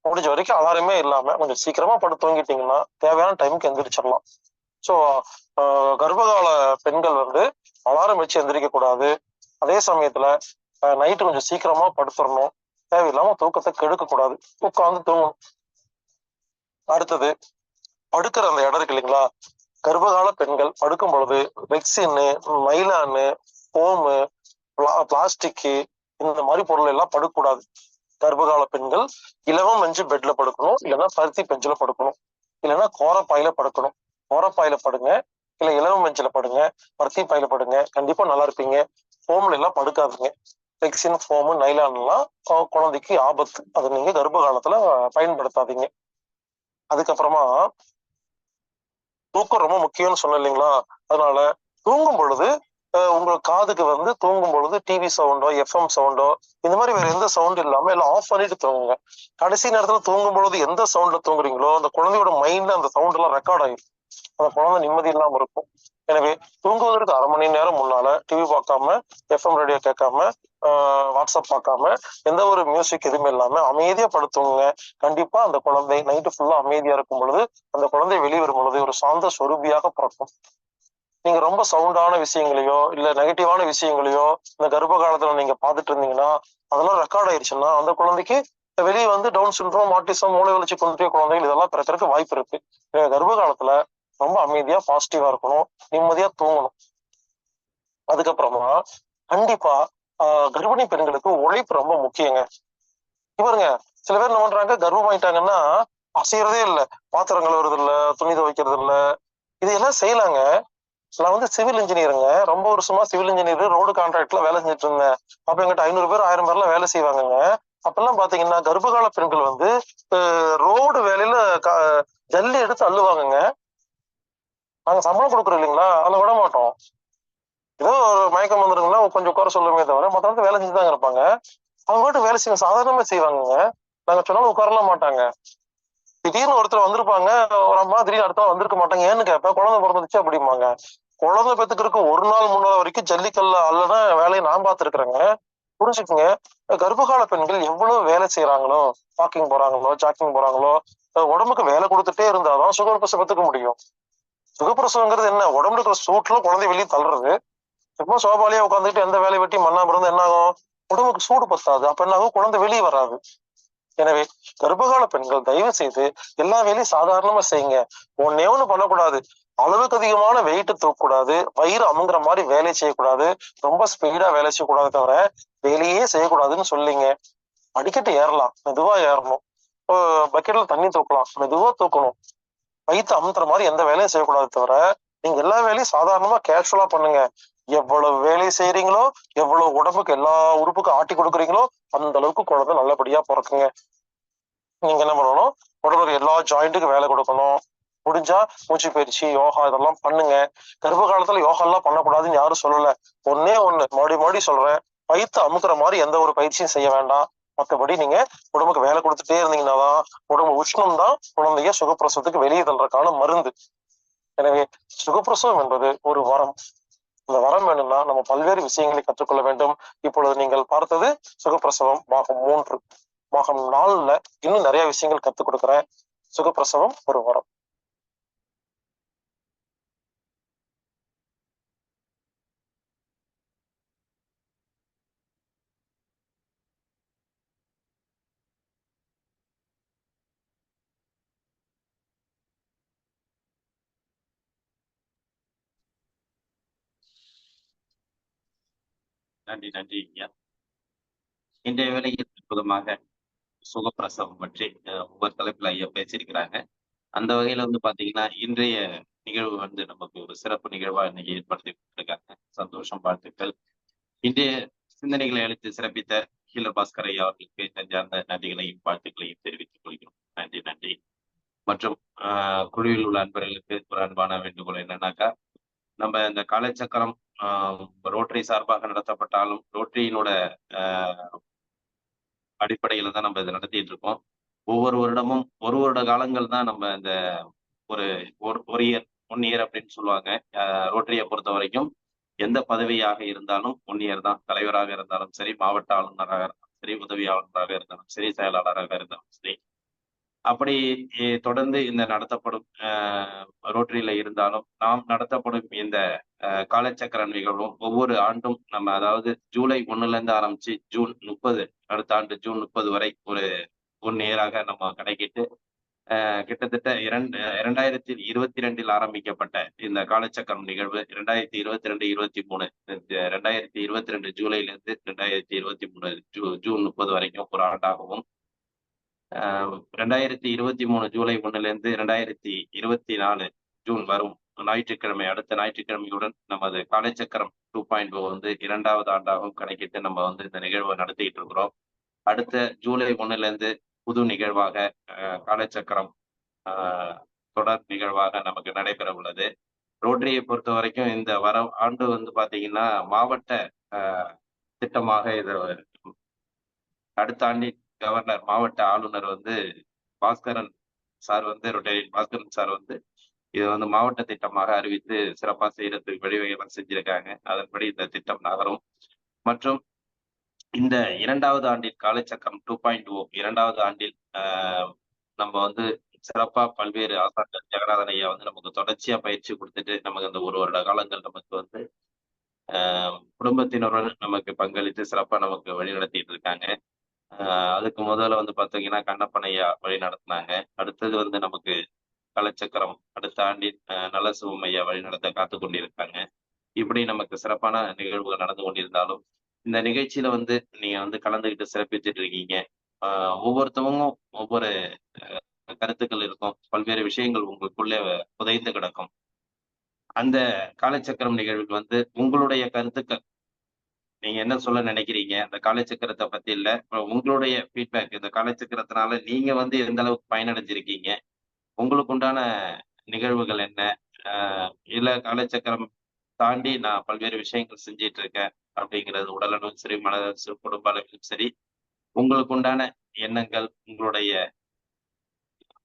முடிஞ்ச வரைக்கும் அலாரமே இல்லாம கொஞ்சம் சீக்கிரமா படுத்து தூங்கிட்டீங்கன்னா தேவையான டைமுக்கு எந்திரிச்சிடலாம். ஸோ கர்ப்பகால பெண்கள் அலாரம் வச்சு எந்திரிக்க கூடாது. அதே சமயத்துல நைட்டு கொஞ்சம் சீக்கிரமா படுத்துடணும். தேவையில்லாம தூக்கத்தை கெடுக்க கூடாது, உட்காந்து தூங்கணும். அடுத்தது படுக்கிற அந்த இடம் இருக்கு இல்லைங்களா, கர்ப்பகால பெண்கள் படுக்கும் பொழுது ரெக்சின்னு, நைலானு, ஃபோமு, பிளாஸ்டிக்கு இந்த மாதிரி பொருள் எல்லாம் படுக்கக்கூடாது. கர்ப்பகால பெண்கள் இலவம் மஞ்சு பெட்ல படுக்கணும், இல்லைன்னா பருத்தி பெஞ்சில படுக்கணும், இல்லைன்னா கோரப்பாயில படுக்கணும். கோரப்பாயில படுங்க, இல்ல இலவம் மஞ்சில படுங்க, பருத்தி பாயில படுங்க, கண்டிப்பா நல்லா இருப்பீங்க. ஃபோம்ல எல்லாம் படுக்காதுங்க. ரெக்சின், ஃபோமு, நைலான் எல்லாம் குழந்தைக்கு ஆபத்து. அதை நீங்க கர்ப்ப காலத்துல பயன்படுத்தாதீங்க. அதுக்கப்புறமா தூக்கம் ரொம்ப முக்கியம்னு சொன்ன இல்லைங்களா, அதனால தூங்கும் பொழுது உங்க காதுக்கு தூங்கும் பொழுது டிவி சவுண்டோ எஃப்எம் சவுண்டோ இந்த மாதிரி வேற எந்த சவுண்ட் இல்லாம எல்லாம் ஆஃப் பண்ணிட்டு தூங்குங்க. கடைசி நேரத்துல தூங்கும் பொழுது எந்த சவுண்ட்ல தூங்குறீங்களோ அந்த குழந்தையோட மைண்ட்ல அந்த சவுண்ட் எல்லாம் ரெக்கார்ட் ஆயிடும். அந்த குழந்தை நிம்மதி இல்லாம இருக்கும். எனவே தூங்குவதற்கு 1/2 மணி நேரம் முன்னால டிவி பார்க்காம, FM ரேடியோ கேட்காம, வாட்ஸ்அப் பார்க்காம, எந்த ஒரு மியூசிக் எதுவுமே இல்லாம அமைதியா படுத்துங்க. கண்டிப்பா அந்த குழந்தை நைட்டு ஃபுல்லா அமைதியா இருக்கும் பொழுது அந்த குழந்தை வெளிவரும் பொழுது ஒரு சாந்த சொரூபியாக பிறக்கும். நீங்க ரொம்ப சவுண்டான விஷயங்களையோ இல்ல நெகட்டிவான விஷயங்களையோ இந்த கர்ப்ப காலத்துல நீங்க பார்த்துட்டு இருந்தீங்கன்னா அதெல்லாம் ரெக்கார்ட் ஆயிடுச்சுன்னா அந்த குழந்தைக்கு வெளியே வந்து டவுன் சிண்ட்ரோம், ஆட்டிசம், மூளை வளர்ச்சி குன்றிய குழந்தைகள் இதெல்லாம் பிறக்கிறதுக்கு வாய்ப்பு இருக்கு. கர்ப்ப காலத்துல ரொம்ப அமைதியா பாசிட்டிவா இருக்கணும், நிம்மதியா தூங்கணும். அதுக்கப்புறமா கண்டிப்பா கர்ப்பிணி பெண்களுக்கு உழைப்பு ரொம்ப முக்கியங்க. இவருங்க சில பேர் என்ன பண்றாங்க, கர்ப்பமாயிட்டாங்கன்னா அசையறதே இல்லை, பாத்திரம் கழுவுறது இல்ல, துணி துவைக்கிறது இல்ல, இதையெல்லாம் செய்யலாங்க. நான் வந்து சிவில் இன்ஜினியருங்க, ரொம்ப வருஷமா சிவில் இன்ஜினியர் ரோடு கான்ட்ராக்ட்ல வேலை செஞ்சுட்டு இருந்தேன். அப்ப எங்கிட்ட 500 பேர் 1000 பேர்லாம் வேலை செய்வாங்கங்க. அப்பெல்லாம் பாத்தீங்கன்னா கர்ப்பகால பெண்கள் வந்து ரோடு வேலையில ஜல்லி எடுத்து அள்ளுவாங்கங்க. நாங்க சம்பளம் கொடுக்குறோம் இல்லைங்களா, அதை விட மாட்டோம். ஏதோ ஒரு மயக்கம் வந்துருங்கன்னா கொஞ்சம் உட்கார சொல்லுமே தவிர மற்ற வேலை செஞ்சுதாங்க இருப்பாங்க. அவங்க மட்டும் வேலை செய்ய சாதாரணமா செய்வாங்கங்க. நாங்க சொன்னாலும் உட்காரலாம் மாட்டாங்க. திடீர்னு ஒருத்தர் வந்திருப்பாங்க, ஒரு அம்மா திடீர்னு அடுத்த வந்திருக்க மாட்டாங்க. ஏன்னு கேட்பேன், குழந்தை பிறந்துருச்சு அப்படிம்பாங்க. குழந்தை பெத்துக்கிறதுக்கு ஒரு நாள் முன்னாள் வரைக்கும் ஜல்லிக்கல்ல அல்லனா வேலையை நான் பார்த்துருக்குறேங்க. புரிஞ்சுக்குங்க, கர்ப்பகால பெண்கள் எவ்வளவு வேலை செய்யறாங்களோ, வாக்கிங் போறாங்களோ, ஜாக்கிங் போறாங்களோ, உடம்புக்கு வேலை கொடுத்துட்டே இருந்தாதான் சுகப்பிரசவம் பெத்துக்க முடியும். சுகப்பிரசவங்கிறது என்ன, உடம்புல இருக்கிற சூட்டுல குழந்தை வெளியே தள்ளுறது. எப்போ சோபாலியா உட்காந்துட்டு எந்த வேலையை வெட்டி மண்ணா பிறந்து என்ன ஆகும், உடம்புக்கு சூடு பத்தாது. அப்ப என்ன ஆகும், குழந்தை வெளியே வராது. எனவே கர்ப்பகால பெண்கள் தயவு செய்து எல்லா வேலையும் சாதாரணமா செய்யுங்க. ஒன்னே ஒண்ணு பண்ணக்கூடாது, அளவுக்கு அதிகமான வெயிட் தூக்கக்கூடாது, வயிறு அமுங்குற மாதிரி வேலை செய்யக்கூடாது, ரொம்ப ஸ்பீடா வேலை செய்யக்கூடாது, தவிர வேலையே செய்யக்கூடாதுன்னு சொல்லிங்க. அடிக்கட்டு ஏறலாம், மெதுவா ஏறணும். பக்கெட்ல தண்ணி தூக்கலாம், மெதுவா தூக்கணும். வயிற்று அமுத்துற மாதிரி எந்த வேலையும் செய்யக்கூடாது, தவிர நீங்க எல்லா வேலையும் சாதாரணமா கேஷுவலா பண்ணுங்க. எவ்வளவு வேலை செய்யறீங்களோ, எவ்வளவு உடம்புக்கு எல்லா உறுப்புக்கும் ஆட்டி கொடுக்குறீங்களோ அந்த அளவுக்கு குழந்தை நல்லபடியா பிறக்குங்க. நீங்க என்ன பண்ணணும், உடம்புக்கு எல்லா ஜாயிண்ட்டுக்கும் வேலை கொடுக்கணும். முடிஞ்சா மூச்சு பயிற்சி, யோகா இதெல்லாம் பண்ணுங்க. கர்ப்ப காலத்துல யோகா எல்லாம் பண்ணக்கூடாதுன்னு யாரும் சொல்லல. ஒண்ணே ஒண்ணு மறுபடியும் சொல்றேன், வயிற்று அமுக்குற மாதிரி எந்த ஒரு பயிற்சியும் செய்ய வேண்டாம். மற்றபடி நீங்க உடம்புக்கு வேலை கொடுத்துட்டே இருந்தீங்கன்னாதான் உடம்பு உஷ்ணம் தான் குழந்தைய சுகப்பிரசவத்துக்கு வெளியே தள்ளுறதுக்கான மருந்து. எனவே சுகப்பிரசவம் என்பது ஒரு வரம். இந்த வரம் வேணும்னா நம்ம பல்வேறு விஷயங்களை கற்றுக்கொள்ள வேண்டும். இப்பொழுது நீங்கள் பார்த்தது சுகப்பிரசவம் பாகம் 3. பாகம் 4ல இன்னும் நிறைய விஷயங்கள் கத்துக் கொடுக்குறேன். சுகப்பிரசவம் ஒரு வரம். நன்றி நன்றி ஐயா. இன்றைய வேளையில் அற்புதமாக சுகப்பிரசவம் பற்றி ஒவ்வொரு தலைப்புல ஐயா பேசியிருக்கிறாங்க. அந்த வகையில வந்து பாத்தீங்கன்னா இன்றைய நிகழ்வு வந்து நமக்கு ஒரு சிறப்பு நிகழ்வா இன்னைக்கு ஏற்படுத்தி கொடுத்திருக்காங்க. சந்தோஷம், வாழ்த்துக்கள். இன்றைய சிந்தனைகளை அளித்து சிறப்பித்த ஹீலர் பாஸ்கர் ஐயா அவர்களுக்கு நெஞ்சார்ந்த நன்றிகளையும் வாழ்த்துக்களையும் தெரிவித்துக் கொள்கிறோம். நன்றி நன்றி. மற்றும் குழுவில் உள்ள அன்பர்களுக்கு ஒரு அன்பான வேண்டுகோள் என்னன்னாக்கா, நம்ம இந்த காலச்சக்கரம் ரோட்டரி சார்பாக நடத்தப்பட்டாலும் ரோட்டரியினோட அடிப்படையில தான் நம்ம இதை நடத்திட்டு இருக்கோம். ஒவ்வொரு வருடமும் ஒரு வருட காலங்கள் தான் நம்ம இந்த ஒரு இயர் 1 இயர் அப்படின்னு சொல்லுவாங்க. ரோட்டரியை பொறுத்த வரைக்கும் எந்த பதவியாக இருந்தாலும் 1 இயர் தான். தலைவராக இருந்தாலும் சரி, மாவட்ட ஆளுநராக இருந்தாலும் சரி, உதவி ஆளுநராக இருந்தாலும் சரி, செயலாளராக இருந்தாலும் சரி. அப்படி தொடர்ந்து இந்த நடத்தப்படும் ரோட்டரியில இருந்தாலும் நாம் நடத்தப்படும் இந்த காலச்சக்கர நிகழ்வும் ஒவ்வொரு ஆண்டும் நம்ம, அதாவது ஜூலை 1ல இருந்து ஆரம்பிச்சு ஜூன் 30, அடுத்த ஆண்டு ஜூன் 30 வரை ஒரு 1 இயராக நம்ம கணக்கிட்டு கிட்டத்தட்ட 2022 ஆரம்பிக்கப்பட்ட இந்த காலச்சக்கரம் நிகழ்வு 2022-23 2022 ஜூலைல இருந்து 2023 ஜூன் 30 வரைக்கும் ஒரு ஆண்டாகவும், 2023 ஜூலை 1ல இருந்து 2024 ஜூன் வரும் ஞாயிற்றுக்கிழமை, அடுத்த ஞாயிற்றுக்கிழமையுடன் நமது காலச்சக்கரம் 2.0 வந்து 2வது ஆண்டாகவும் கணக்கிட்டு நம்ம வந்து இந்த நிகழ்வை நடத்திட்டு இருக்கிறோம். அடுத்த ஜூலை 1ல இருந்து புது நிகழ்வாக காலச்சக்கரம் தொடர் நிகழ்வாக நமக்கு நடைபெற உள்ளது. ரோட்டரியை பொறுத்த வரைக்கும் இந்த ஆண்டு வந்து பாத்தீங்கன்னா மாவட்ட திட்டமாக இது அடுத்த ஆண்டின் கவர்னர், மாவட்ட ஆளுநர் வந்து பாஸ்கரன் சார் வந்து ரோட்டரி பாஸ்கரன் சார் வந்து இதை வந்து மாவட்ட திட்டமாக அறிவித்து சிறப்பா செய்யறதுக்கு வழிவகைகள் செஞ்சிருக்காங்க. அதன்படி இந்த திட்டம் நகரும். மற்றும் இந்த 2வது ஆண்டில் காலச்சக்கரம் 2.0 2வது ஆண்டில் நம்ம வந்து சிறப்பா பல்வேறு ஆசான்கள் ஜெகநாதன் ஐயா வந்து நமக்கு தொடர்ச்சியா பயிற்சி கொடுத்துட்டு நமக்கு அந்த 1 வருட காலங்கள் நமக்கு வந்து குடும்பத்தினருடன் நமக்கு பங்களித்து சிறப்பா நமக்கு வழி நடத்திட்டு இருக்காங்க. அதுக்கு முதல்ல வந்து பாத்தீங்கன்னா கண்ணப்பன் ஐயா வழி நடத்தினாங்க. அடுத்தது வந்து நமக்கு கலச்சக்கரம் அடுத்த ஆண்டில் நலசிவம் ஐயா வழி நடத்த காத்து கொண்டிருக்காங்க. இப்படி நமக்கு சிறப்பான நிகழ்வுகள் நடந்து கொண்டிருந்தாலும் இந்த நிகழ்ச்சியில வந்து நீங்க வந்து கலந்துகிட்டு சிறப்பித்துட்டு இருக்கீங்க. ஒவ்வொருத்தவங்களும் ஒவ்வொரு கருத்துக்கள் இருக்கும். பல்வேறு விஷயங்கள் உங்களுக்குள்ளே புதைந்து கிடக்கும். அந்த காலச்சக்கரம் நிகழ்வுக்கு வந்து உங்களுடைய கருத்துக்கள் நீங்க என்ன சொல்ல நினைக்கிறீங்க? அந்த காலச்சக்கரத்தை பத்தி இல்ல. உங்களுடைய ஃபீட்பேக் இந்த காலச்சக்கரத்தினால நீங்க வந்து எந்த அளவுக்கு பயனடைஞ்சிருக்கீங்க? உங்களுக்கு உண்டான நிகழ்வுகள் என்ன? இல்ல காலச்சக்கரம் தாண்டி நான் பல்வேறு விஷயங்கள் செஞ்சுட்டு இருக்கேன் அப்படிங்கிறது உடலளவும் சரி, மனதும் சரி, குடும்ப அளவிலும் சரி, உங்களுக்கு உண்டான எண்ணங்கள், உங்களுடைய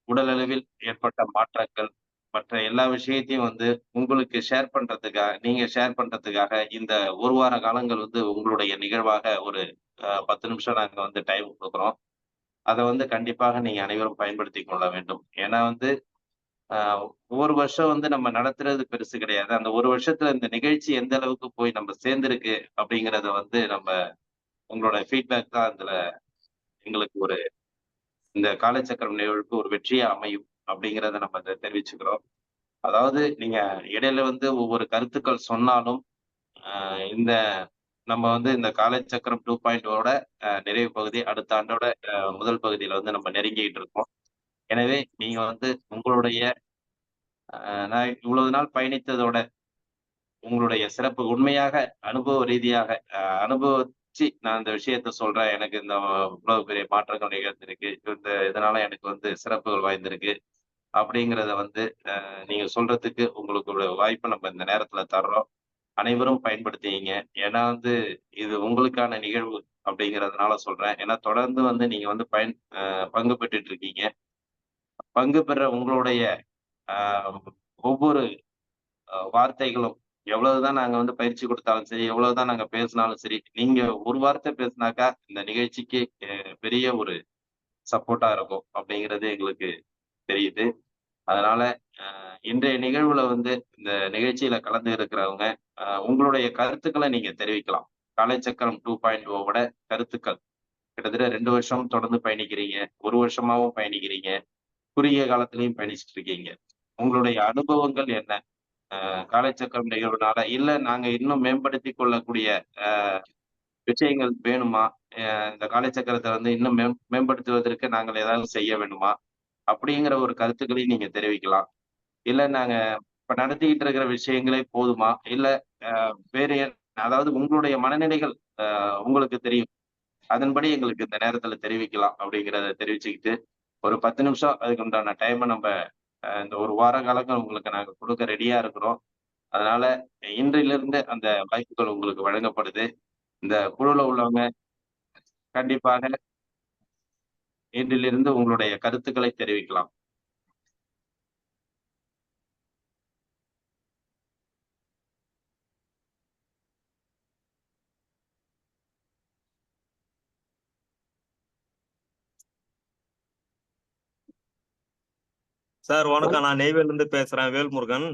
உடலளவில் ஏற்பட்ட மாற்றங்கள், மற்ற எல்லா விஷயத்தையும் வந்து உங்களுக்கு நீங்க ஷேர் பண்றதுக்காக இந்த 1 வார காலங்கள் வந்து உங்களுடைய நிகழ்வாக ஒரு 10 நிமிஷம் நாங்க வந்து டைம் குடுக்குறோம். அத வந்து கண்டிப்பாக நீங்க அனைவரும் பயன்படுத்திக் கொள்ள வேண்டும். ஏன்னா வந்து ஒவ்வொரு வருஷம் வந்து நம்ம நடத்துறது பெருசு கிடையாது. அந்த 1 வருஷத்துல இந்த நிகழ்ச்சி எந்த அளவுக்கு போய் நம்ம சேர்ந்திருக்கு அப்படிங்கிறத வந்து உங்களோட ஃபீட்பேக் தான் அதுல எங்களுக்கு இந்த காலச்சக்கரம் நிகழ்வுக்கு ஒரு வெற்றியா அமையும் அப்படிங்கிறத நம்ம தெரிவிச்சுக்கிறோம். அதாவது நீங்க இடையில வந்து ஒவ்வொரு கருத்துக்கள் சொன்னாலும், இந்த நம்ம வந்து இந்த காலச்சக்கரம் 2.0 நிறைவு பகுதி அடுத்த ஆண்டோட முதல் பகுதியில வந்து நம்ம நெருங்கிட்டு இருக்கோம். எனவே நீங்க வந்து உங்களுடைய நான் இவ்வளவு நாள் பயணித்ததோட உங்களுடைய சிறப்பு உண்மையாக அனுபவ ரீதியாக அனுபவிச்சு நான் இந்த விஷயத்த சொல்றேன். எனக்கு இந்த இவ்வளவு பெரிய மாற்றங்கள் நிகழ்ந்திருக்கு. இதனால எனக்கு வந்து சிறப்புகள் வாய்ந்திருக்கு. அப்படிங்கிறத வந்து நீங்க சொல்றதுக்கு உங்களுக்கு ஒரு வாய்ப்பை நம்ம இந்த நேரத்துல தர்றோம். அனைவரும் பயன்படுத்திங்க. ஏன்னா வந்து இது உங்களுக்கான நிகழ்வு அப்படிங்கிறதுனால சொல்றேன். ஏன்னா தொடர்ந்து வந்து நீங்க வந்து பங்கு பெற்றுட்டு இருக்கீங்க. பங்கு பெற உங்களுடைய ஒவ்வொரு வார்த்தைகளும் எவ்வளவுதான் நாங்க வந்து பயிற்சி கொடுத்தாலும் சரி, எவ்வளவுதான் நாங்க பேசினாலும் சரி, நீங்க ஒரு வார்த்தை பேசினாக்கா இந்த நிகழ்ச்சிக்கு பெரிய ஒரு சப்போர்ட்டா இருக்கும் அப்படிங்கிறது எங்களுக்கு தெரியுது. அதனால இன்றைய நிகழ்வுல வந்து இந்த நிகழ்ச்சியில கலந்து இருக்கிறவங்க உங்களுடைய கருத்துக்களை நீங்க தெரிவிக்கலாம். காலச்சக்கரம் 2.0 கருத்துக்கள் கிட்டத்தட்ட 2 வருஷம் தொடர்ந்து பயணிக்கிறீங்க. 1 வருஷமாவும் பயணிக்கிறீங்க. குறுகிய காலத்திலையும் பயணிச்சுட்டு இருக்கீங்க. உங்களுடைய அனுபவங்கள் என்ன? காலச்சக்கரம் நிகழ்வுனால இல்ல நாங்க இன்னும் மேம்படுத்திக் கொள்ளக்கூடிய விஷயங்கள் வேணுமா? இந்த காலச்சக்கரத்தை வந்து இன்னும் மேம்படுத்துவதற்கு நாங்கள் ஏதாவது செய்ய வேண்டுமா? அப்படிங்கிற ஒரு கருத்துக்களையும் நீங்க தெரிவிக்கலாம். இல்ல நாங்க இப்ப நடத்திக்கிட்டு இருக்கிற விஷயங்களே போதுமா? இல்ல வேறு அதாவது உங்களுடைய மனநிலைகள் உங்களுக்கு தெரியும். அதன்படி எங்களுக்கு இந்த நேரத்துல தெரிவிக்கலாம் அப்படிங்கிறத தெரிவிச்சுக்கிட்டு, ஒரு 10 நிமிஷம் அதுக்கு உண்டான டைம நம்ம இந்த 1 வார காலங்கள் உங்களுக்கு நாங்க குடுக்க ரெடியா இருக்கிறோம். அதனால இன்றிலிருந்து அந்த வாய்ப்புகள் உங்களுக்கு வழங்கப்படுது. இந்த குழுல உள்ளவங்க கண்டிப்பாக இன்றிலிருந்து உங்களுடைய கருத்துக்களை தெரிவிக்கலாம். சார் வணக்கம். நான் நெய்வேலில இருந்து பேசுறேன், வேல்முருகன்.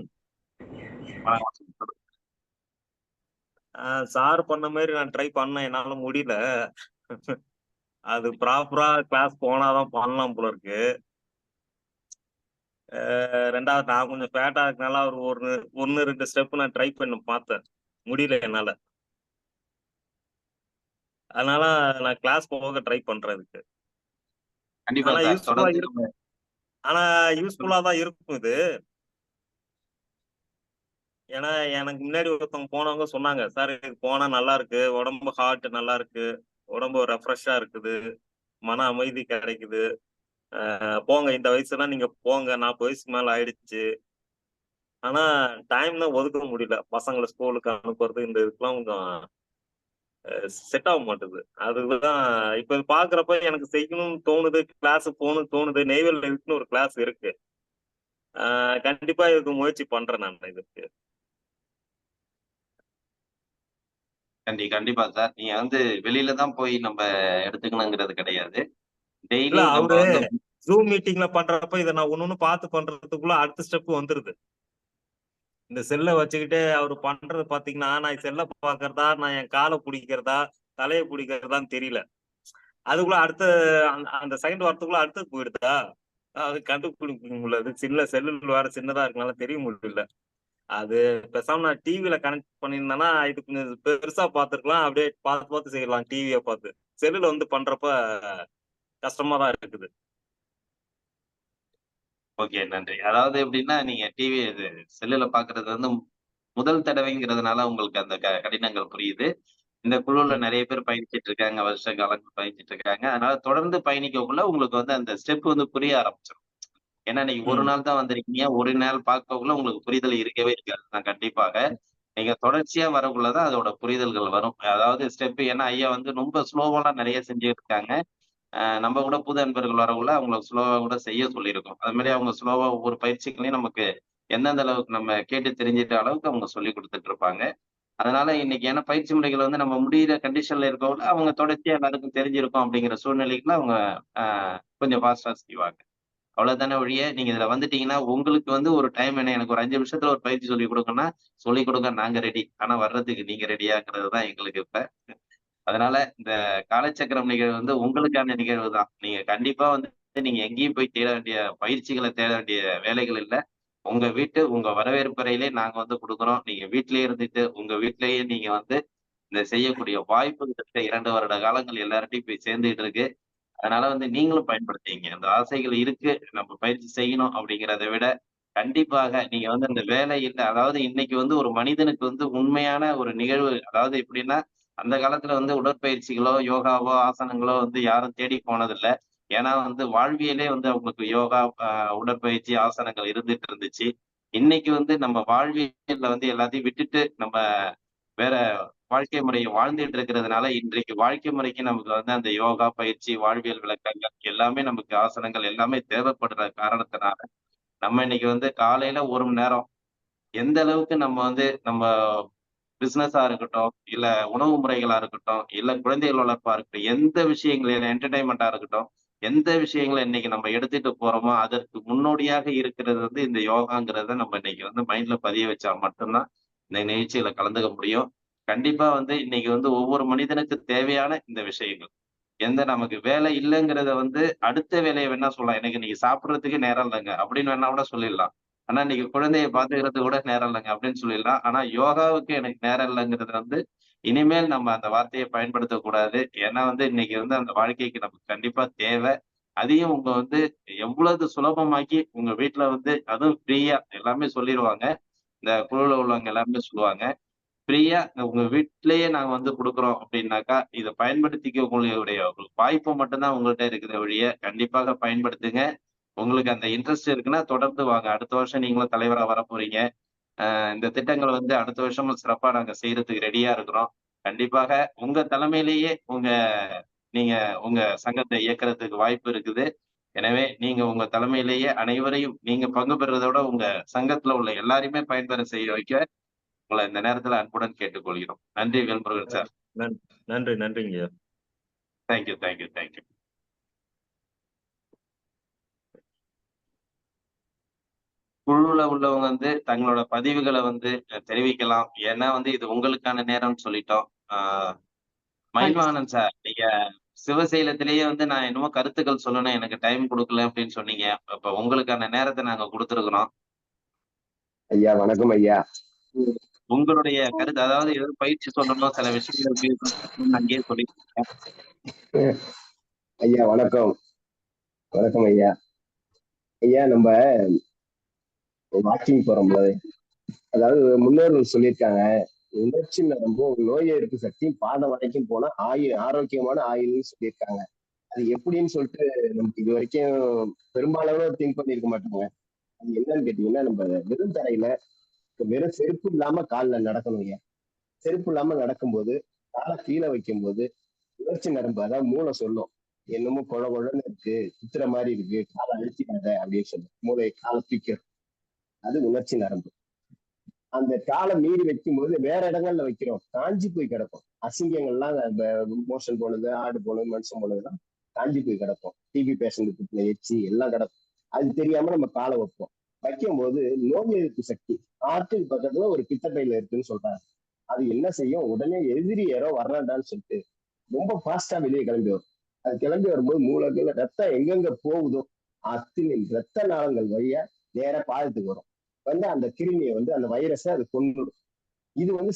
சார் பண்ண மாதிரி நான் ட்ரை பண்ணேன், என்னால முடியல. அது ப்ராப்பரா கிளாஸ் போனாதான் பண்ணலாம் போல இருக்கு. 2வது நான் கொஞ்சம் ஃபேட்டா இருக்கனால ஒரு 1-2 ஸ்டெப் நான் ட்ரை பண்ண பார்த்தேன், முடியல என்னால. அதனால நான் கிளாஸ் போக ட்ரை பண்றேன் இதுக்கு. கண்டிப்பா ஆனா சார். யூஸ்ஃபுல்லா தொடர்ந்து இருக்கும். ஆனா யூஸ்ஃபுல்லா தான் இருக்கும் இது. ஏன்னா எனக்கு முன்னாடி ஒருத்தவங்க போனவங்க சொன்னாங்க, சார் இது போனா நல்லா இருக்கு, உடம்பு ஹார்ட் நல்லா இருக்கு, உடம்பு ரெஃப்ரெஷ்ஷா இருக்குது, மன அமைதி கிடைக்குது, போங்க இந்த வயசுலாம் நீங்க போங்க, 40 வயசுக்கு மேல ஆயிடுச்சு. ஆனா டைம் தான் ஒதுக்க முடியல. பசங்களை ஸ்கூலுக்கு அனுப்புறது இந்த இதுக்கெல்லாம் கொஞ்சம் செட் ஆக மாட்டுது. அதுதான் இப்ப பாக்குறப்ப எனக்கு செய்யணும்னு தோணுது, கிளாஸ் போகணும்னு தோணுது. நெய்வேலியில் இருக்குன்னு ஒரு கிளாஸ் இருக்கு. கண்டிப்பா இதுக்கு முயற்சி பண்றேன் நான் இதுக்கு. கண்டிப்பா சார். நீங்க வந்து வெளியில தான் போய் நம்ம எடுத்துக்கணுங்கிறது கிடையாது. இல்ல டெய்லி நம்ம அவரு வந்து ஜூம் மீட்டிங்ல பண்றப்ப இதை நான் ஒண்ணு பார்த்து பண்றதுக்குள்ள அடுத்த ஸ்டெப் வந்துருது. இந்த செல்லை வச்சுக்கிட்டே அவர் பண்றது பாத்தீங்கன்னா, நான் செல்லை பாக்குறதா, நான் என் காலை பிடிக்கிறதா, தலையை பிடிக்கிறதான்னு தெரியல. அதுக்குள்ள அடுத்த அந்த செகண்ட் வரத்துக்குள்ள அடுத்தது போயிடுதா? அது கண்டுபிடிக்க முடியல. சின்ன செல்லுல வேற சின்னதா இருக்கனால தெரிய முடியல. அது பேசாம நான் டிவில கனெக்ட் பண்ணியிருந்தேன்னா, இது கொஞ்சம் பெருசா பார்த்துருக்கலாம். அப்படியே பார்த்து பார்த்து செய்யலாம் டிவிய பார்த்து. செல்லுல வந்து பண்றப்ப கஷ்டமா தான் இருக்குது. ஓகே நன்றி. அதாவது எப்படின்னா, நீங்க டிவி இது செல்லுல பார்க்கிறது வந்து முதல் தடவைங்கிறதுனால உங்களுக்கு அந்த கடினங்கள் புரியுது. இந்த குழுவுல ம். நெறைய பேர் பயணிச்சுட்டு இருக்காங்க. வருஷ காலங்கள் பயணிச்சுட்டு இருக்காங்க. அதனால தொடர்ந்து பயணிக்கக்குள்ள உங்களுக்கு வந்து அந்த ஸ்டெப் வந்து புரிய ஆரம்பிச்சுரும். ஏன்னா நீங்க ஒரு ம். நாள் தான் வந்திருக்கீங்க. ஒரு நாள் பார்க்கக்குள்ள உங்களுக்கு புரிதல் இருக்கவே இருக்காது. கண்டிப்பாக. நீங்க தொடர்ச்சியா வரக்குள்ள தான் அதோட புரிதல்கள் வரும். அதாவது ஸ்டெப் ஏன்னா ஐயா வந்து ரொம்ப ஸ்லோவாலாம் நெறைய செஞ்சுட்டு இருக்காங்க. நம்ம கூட புது அன்பர்கள் வரக்குள்ள அவங்கள ஸ்லோவா கூட செய்ய சொல்லியிருக்கோம். அது மாரி அவங்க ஸ்லோவா ஒவ்வொரு பயிற்சிகளையும் நமக்கு எந்தெந்த அளவுக்கு நம்ம கேட்டு தெரிஞ்சுட்ட அளவுக்கு அவங்க சொல்லிக் குடுத்துட்டு இருப்பாங்க. அதனால இன்னைக்கு ஏன்னா பயிற்சி முறைகள் வந்து நம்ம முடியிற கண்டிஷன்ல இருக்கவுல, அவங்க தொடர்ச்சியா எல்லாருக்கும் தெரிஞ்சிருக்கும் அப்படிங்கிற சூழ்நிலைக்குள்ள அவங்க அ கொஞ்சம் ஃபாஸ்ட்டா செய்வாங்க. அவ்வளவுதானே ஒழிய, நீங்க இதுல வந்துட்டீங்கன்னா, உங்களுக்கு வந்து ஒரு டைம் என்ன எனக்கு ஒரு 5 நிமிஷத்துல ஒரு பயிற்சி சொல்லிக் குடுக்கணும்னா, சொல்லிக் குடுக்க நாங்க ரெடி. ஆனா வர்றதுக்கு நீங்க ரெடியாங்கிறது தான் எங்களுக்கு இப்ப. அதனால இந்த காலச்சக்கரம் நிகழ்வு வந்து உங்களுக்கான நிகழ்வு தான். நீங்க கண்டிப்பா வந்து நீங்க எங்கேயும் போய் தேட வேண்டிய பயிற்சிகள தேட வேண்டிய வேலைகள் இல்ல. உங்க வீட்டு, உங்க வரவேற்பறையிலே நாங்க வந்து குடுக்குறோம். நீங்க வீட்லயே இருந்துட்டு, உங்க வீட்லயே நீங்க வந்து இந்த செய்யக்கூடிய வாய்ப்புகள் இருக்க 2 வருட காலங்கள் எல்லார்ட்டயும் போய் சேர்ந்துகிட்டு இருக்கு. அதனால வந்து நீங்களும் பயன்படுத்திங்க. அந்த ஆசைகள் இருக்கு. நம்ம பயிற்சி செய்யணும் அப்படிங்கிறத விட, கண்டிப்பாக நீங்க வந்து அந்த வேலை இல்ல அதாவது இன்னைக்கு வந்து ஒரு மனிதனுக்கு வந்து உண்மையான ஒரு நிகழ்வு அதாவது எப்படின்னா, அந்த காலத்துல வந்து உடற்பயிற்சிகளோ, யோகாவோ, ஆசனங்களோ வந்து யாரும் தேடி போனதில்ல. ஏன்னா வந்து வாழ்வியலே வந்து அவங்களுக்கு யோகா, உடற்பயிற்சி, ஆசனங்கள் இருந்துட்டு இருந்துச்சு. இன்னைக்கு வந்து நம்ம வாழ்வியல்ல வந்து எல்லாத்தையும் விட்டுட்டு நம்ம வேற வாழ்க்கை முறைய வாழ்ந்துட்டு இருக்கிறதுனால, இன்றைக்கு வாழ்க்கை முறைக்கு நமக்கு வந்து அந்த யோகா பயிற்சி, வாழ்வியல் விளக்கங்கள் எல்லாமே நமக்கு ஆசனங்கள் எல்லாமே தேவைப்படுற காரணத்தினால, நம்ம இன்னைக்கு வந்து காலையில 1 மணி நேரம் எந்த அளவுக்கு நம்ம வந்து நம்ம பிசினஸா இருக்கட்டும், இல்ல உணவு முறைகளா இருக்கட்டும், இல்ல குழந்தைகள் வளர்ப்பா இருக்கட்டும், எந்த விஷயங்கள் என்டர்டெயின்மென்ட்டா இருக்கட்டும், எந்த விஷயங்கள இன்னைக்கு நம்ம எடுத்துட்டு போறோமோ, அதற்கு முன்னோடியாக இருக்கிறது வந்து இந்த யோகாங்கிறத நம்ம இன்னைக்கு வந்து மைண்ட்ல பதிய வச்சா மட்டும் தான், இந்த நிகழ்ச்சியில கலந்துக்க முடியும். கண்டிப்பா வந்து இன்னைக்கு வந்து ஒவ்வொரு மனிதனுக்கு தேவையான இந்த விஷயங்கள். எந்த நமக்கு வேலை இல்லங்கிறத வந்து அடுத்த வேலைய வேணா சொல்லலாம். எனக்கு இன்னைக்கு சாப்பிடுறதுக்கு நேரம் இல்லங்க. அப்படின்னு வேணா கூட சொல்லிடலாம். ஆனா இன்னைக்கு குழந்தைய பார்த்துக்கிறதுக்கு கூட நேரம் இல்லங்க அப்படின்னு சொல்லிடலாம். ஆனா யோகாவுக்கு எனக்கு நேரம் இல்லங்கிறது வந்து இனிமேல் நம்ம அந்த வார்த்தைய பயன்படுத்தக்கூடாது. ஏன்னா வந்து இன்னைக்கு வந்து அந்த வாழ்க்கைக்கு நமக்கு கண்டிப்பா தேவை. அதையும் உங்க வந்து எவ்வளவு சுலபமாக்கி உங்க வீட்ல வந்து அதுவும் ஃப்ரீயா எல்லாமே சொல்லிருவாங்க. இந்த குழுவுல உள்ளவங்க எல்லாருமே சொல்லுவாங்க. ஃப்ரீயா உங்க வீட்லயே நாங்க வந்து குடுக்குறோம் அப்டின்னாக்கா, இத பயன்படுத்திக்கக்கூடிய ஒரு வாய்ப்பு மட்டும் தான் உங்கள்ட்ட இருக்குதே ஒழிய, கண்டிப்பாக பயன்படுத்துங்க. உங்களுக்கு அந்த இன்ட்ரெஸ்ட் இருக்குன்னா தொடர்ந்து வாங்க. அடுத்த வருஷம் நீங்களும் தலைவரா வரப்போறீங்க. இந்த திட்டங்கள வந்து அடுத்த வருஷமும் சிறப்பா நாங்க செய்றதுக்கு ரெடியா இருக்கிறோம். கண்டிப்பாக உங்க தலைமையிலேயே நீங்க உங்க சங்கத்த இயக்குறதுக்கு வாய்ப்பு இருக்குது. எனவே நீங்க உங்க தலைமையிலேயே அனைவரையும் நீங்க பங்கு பெறுவத விட உங்க சங்கத்துல உள்ள எல்லாரையுமே பயன்பெற செய்ய வைக்க உங்கள இந்த நேரத்துல அன்புடன் கேட்டுக்கொள்கிறோம். நன்றி வேல்முருகன் சார். நன் நன்றி, நன்றிங்க. Thank you, thank you, thank you. குழுவுல உள்ளவங்க வந்து தங்களோட பதிவுகள வந்து தெரிவிக்கலாம். ஏன்னா வந்து இது உங்களுக்கான நேரம்னு சொல்லிட்டோம். ஆ மயில்வாகனன் சார், நீங்க சிவசைலத்திலேயே வந்து நான் என்னமோ கருத்துக்கள் சொல்லணும், எனக்கு டைம் குடுக்கல அப்படின்னு சொன்னீங்க. அப்ப உங்களுக்கான நேரத்த நாங்க குடுத்துருக்கிறோம். ஐயா வணக்கம் ஐயா. உங்களுடைய கருத்து அதாவது எதுவும் பயிற்சி சொல்லணும், சில விஷயங்கள் பேசணும்னு அங்கேயே சொல்லிருக்கீங்க. ஐயா வணக்கம். வணக்கம் ஐயா. ஐயா நம்ம வாக்கிங் போறோம்ல, அதாவது முன்னோர்கள் சொல்லியிருக்காங்க, உணர்ச்சி நரம்பும் நோய் எதிர்ப்பு சக்தியும் பாதம் வரைக்கும் போனா ஆரோக்கியமான ஆயுள்னு சொல்லியிருக்காங்க. அது எப்படின்னு சொல்லிட்டு நமக்கு இது வரைக்கும் பெரும்பாலானோர் திங்க் பண்ணியிருக்க மாட்டாங்க. அது என்னன்னு கேட்டீங்கன்னா, நம்ம வெறும் தரையில வெறும் செருப்பு இல்லாம கால்ல நடக்கணும் ஐயா. செருப்பு இல்லாம நடக்கும்போது காலை கீழே வைக்கும்போது உணர்ச்சி நரம்பு அதாவது மூளை சொல்லும், என்னமோ கொழ கொழன்னு இருக்கு, குத்துற மாதிரி இருக்கு, காலை அழுத்திக்காத அப்படின்னு சொல்லும். மூளை காலை தூக்கி அது உணர்ச்சி நரம்பு. அந்த காலை மீறி வைக்கும்போது வேற இடங்கள்ல வைக்கிறோம், காஞ்சி போய் கிடக்கும். அசிங்கங்கள்லாம் மோஷன் போனது, ஆடு போனது, மனுஷன் போனதுலாம் காஞ்சி போய் கிடக்கும். டிபி பேஷண்ட் எச்சி எல்லாம் கிடக்கும். அது தெரியாம நம்ம காலை வைப்போம். வைக்கும் போது நோய் எதிர்ப்பு சக்தி ஆற்றுக்கு பக்கத்துல ஒரு பித்தப்பையில இருக்குன்னு சொல்றாங்க. அது என்ன செய்யும், உடனே எதிரி யாரோ வர்றாண்டான்னு சொல்லிட்டு ரொம்ப ஃபாஸ்டா வெளியே கிளம்பி வரும். அது கிளம்பி வரும்போது மூளைக்குள்ள ரத்தம் எங்கெங்க போகுதோ அத்தனை ரத்த நாளங்கள் வழியா நேரா பாதத்துக்கு வரும். வந்து அந்த கிருமியை வந்து அந்த வைரஸை அது கொண்டுடும். இது வந்து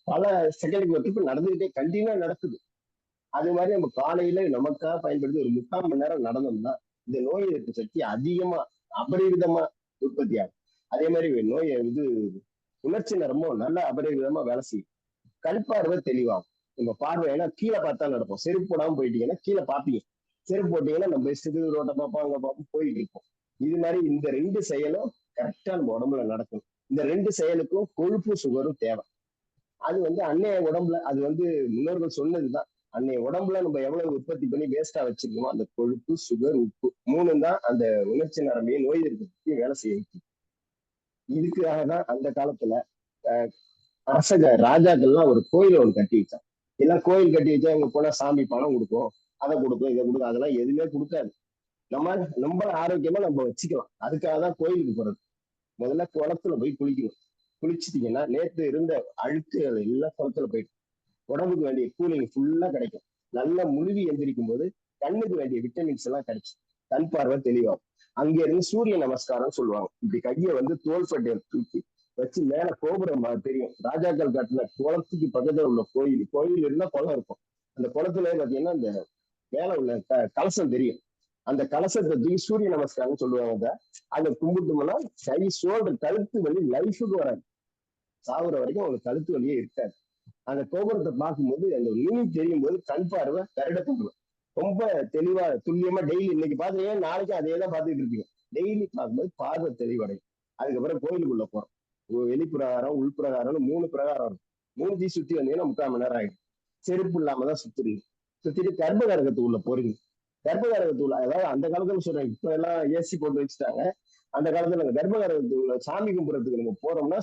பல செகண்டுக்கு ஒரு ட்ரிப் நடந்துகிட்டே கண்டினியூா நடக்குது. அது மாதிரி நம்ம காலையில நமக்காக பயன்படுத்தி ஒரு 3/4 மணி நேரம் நடந்தோம்னா இந்த நோய் எதிர்ப்பு சக்தி அதிகமா அபரிவிதமா உற்பத்தி ஆகும். அதே மாதிரி நோய் இது உணர்ச்சி நரம்பும் நல்லா அபரிவிதமா வேலை செய்யும். கண் பார்வை தெளிவாகும். நம்ம பார்வை ஏன்னா கீழே பார்த்தா நடக்கும். செருப்பு போடாம போயிட்டீங்கன்னா கீழே பார்ப்பீங்க. செருப்பு போட்டீங்கன்னா நம்ம இஷ்டத்துக்கு ரோட்டை பார்ப்போம், அங்க பார்ப்போம், போயிட்டு இருப்போம். இது மாதிரி இந்த 2 செயலும் கரெக்டா நம்ம உடம்புல நடக்கணும். இந்த 2 செயலுக்கும் கொழுப்பு சுகரும் தேவை. அது வந்து அன்னைய உடம்புல அது வந்து முன்னோர்கள் சொன்னதுதான். அன்னைய உடம்புல நம்ம எவ்வளவு உற்பத்தி பண்ணி வேஸ்டா வச்சிருக்கோமோ அந்த கொழுப்பு, சுகர், உப்பு 3 தான் அந்த உணர்ச்சி நரம்பையும் நோய் எதிர்ப்பு வேலை செய்ய வைக்கும். இதுக்காக தான் அந்த காலத்துல அரசக ராஜாக்கள்லாம் ஒரு கோயில ஒண்ணு கட்டி வச்சாங்க. எல்லாம் கோயில் கட்டி வச்சா இங்க போனா சாமி பணம் கொடுக்கும், அதை கொடுக்கும், இதை கொடுக்கும், அதெல்லாம் எதுவுமே கொடுக்காது. நம்ம ஆரோக்கியமா நம்ம வச்சுக்கலாம். அதுக்காக தான் கோயிலுக்கு போறது. முதல்ல குளத்துல போய் குளிக்கணும். குளிச்சுட்டீங்கன்னா நேற்று இருந்த அழுக்குகள் எல்லாம் குளத்துல போயிட்டு உடம்புக்கு வேண்டிய கூலிங் ஃபுல்லா கிடைக்கும். நல்லா முழுவி எந்திரிக்கும் போது கண்ணுக்கு வேண்டிய விட்டமின்ஸ் எல்லாம் கிடைச்சு கண் பார்வை தெளிவாகும். அங்க இருந்து சூரிய நமஸ்காரம் சொல்லுவாங்க. இப்படி கையை வந்து தோள்பட்டையை தூக்கி வச்சு மேல கோபுரம் தெரியும். ராஜாக்கள் காட்டுல குளத்துக்கு பக்கத்துல உள்ள கோயில் இருந்தா குளம் இருக்கும். அந்த குளத்துல பாத்தீங்கன்னா இந்த மேல உள்ள கலசம் தெரியும். அந்த கலசத்தை தூக்கி சூரிய நமஸ்காரம் சொல்லுவாங்க. அதை கும்பிட்டோம்னா கை ஷோல்டர் கழுத்து வலி லைஃபுக்கு வராது. சாகுற வரைக்கும் உங்களுக்கு கழுத்து வலியே இருக்காது. அந்த கோபுரத்தை பார்க்கும்போது அந்த நுனி தெரியும் போது கண் பார்வை கரட தூங்குவோம். ரொம்ப தெளிவா துல்லியமா டெய்லி இன்னைக்கு பாத்தீங்கன்னா நாளைக்கு அதே தான் பார்த்துட்டு இருப்பீங்க. டெய்லி பார்க்கும்போது பார்வை தெளிவடையும். அதுக்கப்புறம் கோயிலுக்குள்ள போறோம். வெளிப்பிரகாரம், உள்பிரகாரம்னு 3 பிரகாரம் இருக்கும். 3 சுத்தி வந்தீங்கன்னா 3/4 மணி நேரம் ஆயிடும். செருப்பு இல்லாம தான் சுத்துறீங்க. சுத்திட்டு கர்ப்பகாரகத்துக்குள்ள போறீங்க. கர்ப்பகாரகத்துக்குள்ள அதாவது அந்த காலத்துல சொல்றேன், இப்ப எல்லாம் ஏசி போட்டு வச்சுட்டாங்க. அந்த காலத்துல நம்ம கர்ப்பகாரகத்துக்குள்ள சாமி கும்பிடுறதுக்கு நம்ம போறோம்னா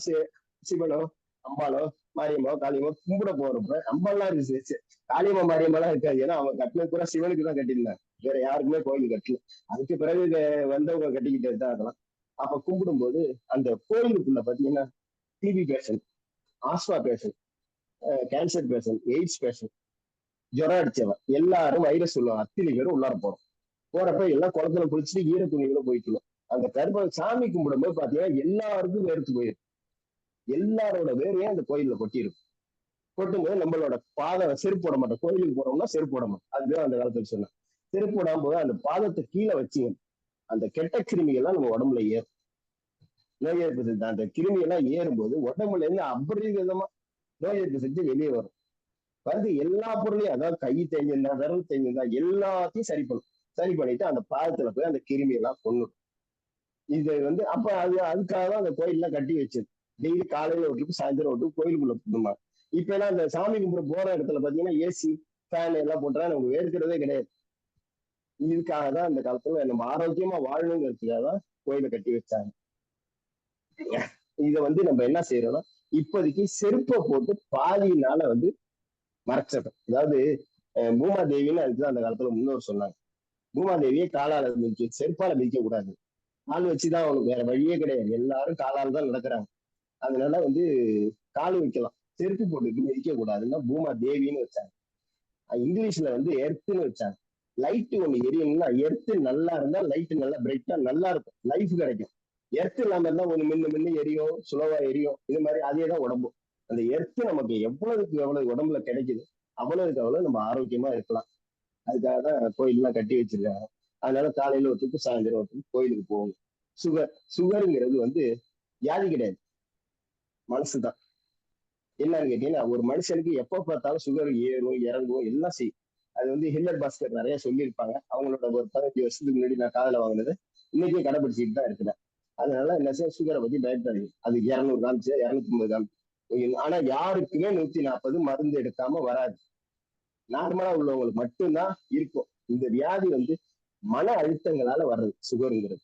சிவனோ, அம்பாலோ, மாரியம்மோ, காளியம்மோ கும்பிட போறப்ப அம்பாலாம் இருக்கு, காளியம்மா மாரியம்மாலாம் இருக்காது. ஏன்னா அவங்க கட்டினது கூட சிவனுக்கு தான் கட்டியிருந்தாங்க, வேற யாருக்குமே கோயில் கட்டல. அதுக்கு பிறகு வந்தவங்க கட்டிக்கிட்டே தான் இருக்கலாம். அப்ப கும்பிடும்போது அந்த கோயிலுக்குள்ள பாத்தீங்கன்னா TB patient, asthma patient, cancer patient, AIDS patient, ஜுரம் அடிச்சவன் எல்லாரும் வைரஸ் சொல்லுவாங்க. அத்தனை பேரும் உள்ளார போறப்ப எல்லாம் குளத்துல குளிச்சுட்டு ஈர துணிகளை போய்க்கணும். அந்த சாமி கும்பிடும்போது பாத்தீங்கன்னா எல்லாருக்கும் வேர்த்து போயிடும். எல்லாரோட வேரையும் அந்த கோயில்ல கொட்டியிருக்கும். கொட்டும்போது நம்மளோட செருப்பு போட மாட்டோம். கோயிலுக்கு போறோம்னா செருப்பு போட மாட்டோம். அதுதான் அந்த காலத்துல சொன்னேன். செருப்பு போடாம போது அந்த பாதத்தை கீழே வச்சு அந்த கெட்ட கிருமிகள்லாம் நம்ம உடம்புல ஏறும். நோய் எதிர்ப்பு சக்தி அந்த கிருமி எல்லாம் ஏறும்போது உடம்புல இருந்து அபரிவிதமா நோய் எதிர்ப்பு சக்தி வெளியே வரும். வந்து எல்லா பொருளையும், அதாவது கை தேஞ்சிருந்தா, விரல் தேஞ்சிருந்தா எல்லாத்தையும் சரி பண்ணிட்டு அந்த பாதத்துல போய் அந்த கிருமி எல்லாம் கொன்னுடும். இது வந்து அப்ப அதுக்காக தான் அந்த கோயில்லாம் கட்டி வச்சது. டெய்லி காலையில விட்டு சாயந்தரம் விட்டு கோயிலுக்குள்ள போடுமா. இப்ப எல்லாம் அந்த சாமி கும்பிட போற இடத்துல பாத்தீங்கன்னா ஏசி, ஃபேன் எல்லாம் போட்டா நமக்கு வேர்க்கிறதே கிடையாது. இதுக்காக தான் அந்த காலத்துல நம்ம ஆரோக்கியமா வாழணுங்கிறதுக்காக தான் கோயிலை கட்டி வச்சாங்க. இத வந்து நம்ம என்ன செய்யறோம்னா இப்போதைக்கு செருப்பை போட்டு பாதியினால வந்து மறைச்சிடும். அதாவது பூமாதேவின்னு அதுதான் அந்த காலத்துல முன்னோர் சொன்னாங்க. பூமாதேவியை காலால மிதிக்க, செருப்பால மிதிக்க கூடாது. கால் வச்சுதான் அவனுக்கு வேற வழியே கிடையாது. எல்லாரும் காலால தான் நடக்கிறாங்க. அதனால வந்து கால் வைக்கலாம், செருப்பு போட்டுட்டு மிதிக்க கூடாதுன்னா பூமா தேவின்னு வச்சாங்க. இங்கிலீஷ்ல வந்து எர்த்துன்னு வச்சாங்க. லைட் ஒண்ணு எரியணும்னா எர்த்து நல்லா இருந்தா லைட் நல்லா பிரைட்டா நல்லா இருக்கும், லைஃப் கிடைக்கும். எர்த்து இல்லாம இருந்தா ஒண்ணு மின்னு எரியும், சுலவா எரியும். இது மாதிரி அதே தான் உடம்பும். அந்த எர்த்து நமக்கு எவ்வளவுக்கு எவ்வளவு உடம்புல கிடைக்குது அவ்வளவுக்கு அவ்வளவு நம்ம ஆரோக்கியமா இருக்கலாம். அதுக்காக தான் கோயில்லாம் கட்டி வச்சிருக்காங்க. அதனால காலையில ஒருத்துக்கு சாயந்தரம் ஒருத்துக்கு கோயிலுக்கு போகணும். சுகருங்கிறது வந்து வியாதி கிடையாது, மனசுதான். என்னன்னு கேட்டீங்கன்னா ஒரு மனுஷனுக்கு எப்ப பார்த்தாலும் சுகர் ஏறும் இறங்கும் எல்லாம் செய்யும். அது வந்து ஹில்லர் பாஸ்கர் நிறைய சொல்லியிருப்பாங்க. அவங்களோட ஒரு 15 வருஷத்துக்கு முன்னாடி நான் காதல வாங்கினது இன்னைக்கே கடைபிடிச்சிட்டு தான் இருக்கிறேன். அதனால என்ன செய்ய, சுகரை பத்தி பயப்படாது. அது 200 காமிச்சு 250 காமிச்சு. ஆனா யாருக்குமே 140 மருந்து எடுக்காம வராது. நார்மலா உள்ளவங்களுக்கு மட்டும்தான் இருக்கும். இந்த வியாதி வந்து மன அழுத்தங்களால வர்றது சுகருங்கிறது.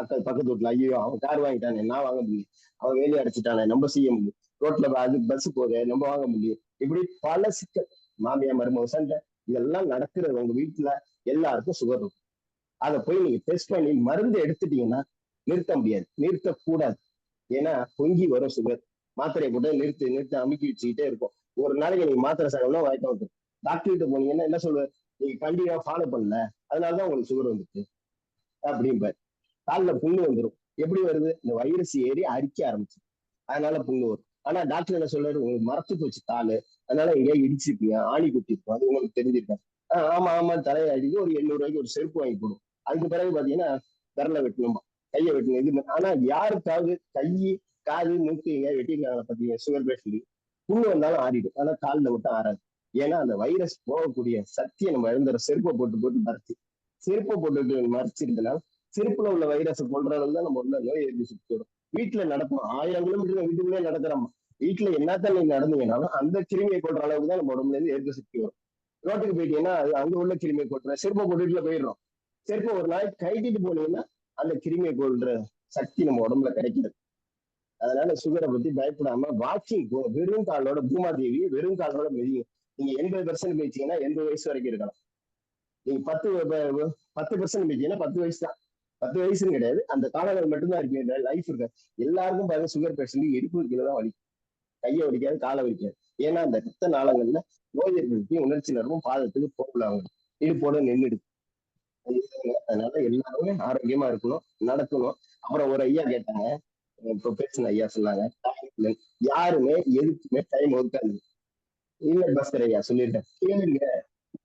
அக்கா பக்கத்து வீட்டுல ஐயோ அவன் கார் வாங்கிட்டானே நான் வாங்க முடியும், அவன் வேலையை அடைச்சிட்டானே நம்ம செய்ய முடியும், ரோட்ல அது பஸ் போக நம்ம வாங்க முடியும். இப்படி பல சிக்கல், மாமியா மருமக சண்டை, இதெல்லாம் நடக்கிறது உங்க வீட்டுல எல்லாருக்கும் சுகர் இருக்கும். அதை போய் நீங்க டெஸ்ட் பண்ணி மருந்து எடுத்துட்டீங்கன்னா நிறுத்த முடியாது, நிறுத்தக்கூடாது. ஏன்னா பொங்கி வரும் சுகர். மாத்திரையை போட்டு நிறுத்து அமுக்கி வச்சுக்கிட்டே இருக்கும். ஒரு நாளைக்கு நீங்க மாத்திரை சாப்பிடலாம் வாய்க்கம் வந்துடும். டாக்டர் கிட்ட போனீங்கன்னா என்ன சொல்லுவார், நீங்க கண்டிப்பா ஃபாலோ பண்ணல அதனாலதான் உங்களுக்கு சுகர் வந்துச்சு அப்படிம்பாரு. காலில் புண்ணு வந்துடும். எப்படி வருது, இந்த வைரஸ் ஏறி அரிக்க ஆரம்பிச்சு, அதனால புண்ணு வரும். ஆனா டாக்டர் என்ன சொல்றாரு, உங்களுக்கு மரத்து போச்சு காலு, அதனால எங்கேயா இடிச்சிருப்பீங்க, ஆணி குத்திருப்போம், அது உங்களுக்கு தெரிஞ்சிருக்காரு. ஆமா ஆமா தலையை அடிக்கு ஒரு 800 ரூபாய்க்கு ஒரு செருப்பு வாங்கி போடும். அதுக்கு பிறகு பாத்தீங்கன்னா விரலை வெட்டணுமா, கையை வெட்டணும். இது ஆனா யாருக்காவது கை காது மூக்கு எங்க வெட்டிருக்காங்க பாத்தீங்க சுகர் பேஷண்ட், புண்ணு வந்தாலும் ஆறிடும். ஆனா காலில் மட்டும் ஆறாது. ஏன்னா அந்த வைரஸ் போகக்கூடிய சக்தியை நம்ம இழந்துற செருப்பை போட்டு மறைச்சு, செருப்பை போட்டுட்டு மறைச்சிருந்தனால செருப்புல உள்ள வைரஸ் கொள்ற அளவு தான் நம்ம உள்ள நோய் எதிர்ப்பு சக்தி வரும். வீட்டுல நடப்போம் 1000 கிலோமீட்டர் வீட்டுக்குள்ளே நடக்கிறோம். வீட்டுல என்னத்தான் நீங்க நடந்தீங்கன்னாலும் அந்த கிருமியை கொள்ற அளவுக்கு தான் நம்ம உடம்புல இருந்து எதிர்ப்பு சக்தி வரும். ரோட்டுக்கு போயிட்டீங்கன்னா அது அங்க உள்ள கிருமியை கொள்ற செருப்பை போட்டுட்டுல போயிடுறோம். செருப்பை ஒரு நாளைக்கு கழட்டிட்டு போனீங்கன்னா அந்த கிருமியை கொள்ற சக்தி நம்ம உடம்புல கிடைக்கிறது. அதனால சுகரை பத்தி பயப்படாம வாக்கிங் போ, வெறும் காலோட பூமாதேவி வெறும் காலோட மெதிங்க. நீங்க 80% பேசிங்கன்னா 80 வயசு வரைக்கும் இருக்கலாம். நீங்க 10% பேசிங்கன்னா 10 வயசு தான். 10 வயசுன்னு கிடையாது, அந்த காலங்கள் மட்டும்தான் இருக்கு, லைஃப் இருக்கு. எல்லாருக்கும் பாருங்க சுகர் பேஷண்ட் இடுப்பு கீழே தான் வலிக்கும், கையை வலிக்காது, காலை வலிக்காது. ஏன்னா அந்த ரத்த நாளங்கள்ல நோய் எதிர்ப்பு உணர்ச்சி நரம்பும் பாதத்துக்கு போகல, அவங்க இடுப்போட நின்றுடுது. அதனால எல்லாருமே ஆரோக்கியமா இருக்கணும், நடக்கணும். அப்புறம் ஒரு ஐயா கேட்டாங்க, இப்ப பேசின ஐயா சொன்னாங்க, யாருமே எதுக்குமே டைம் ஒதுக்காது. இல்ல பாஸ்கர் ஐயா சொல்லியிருக்கேன், கேளுங்க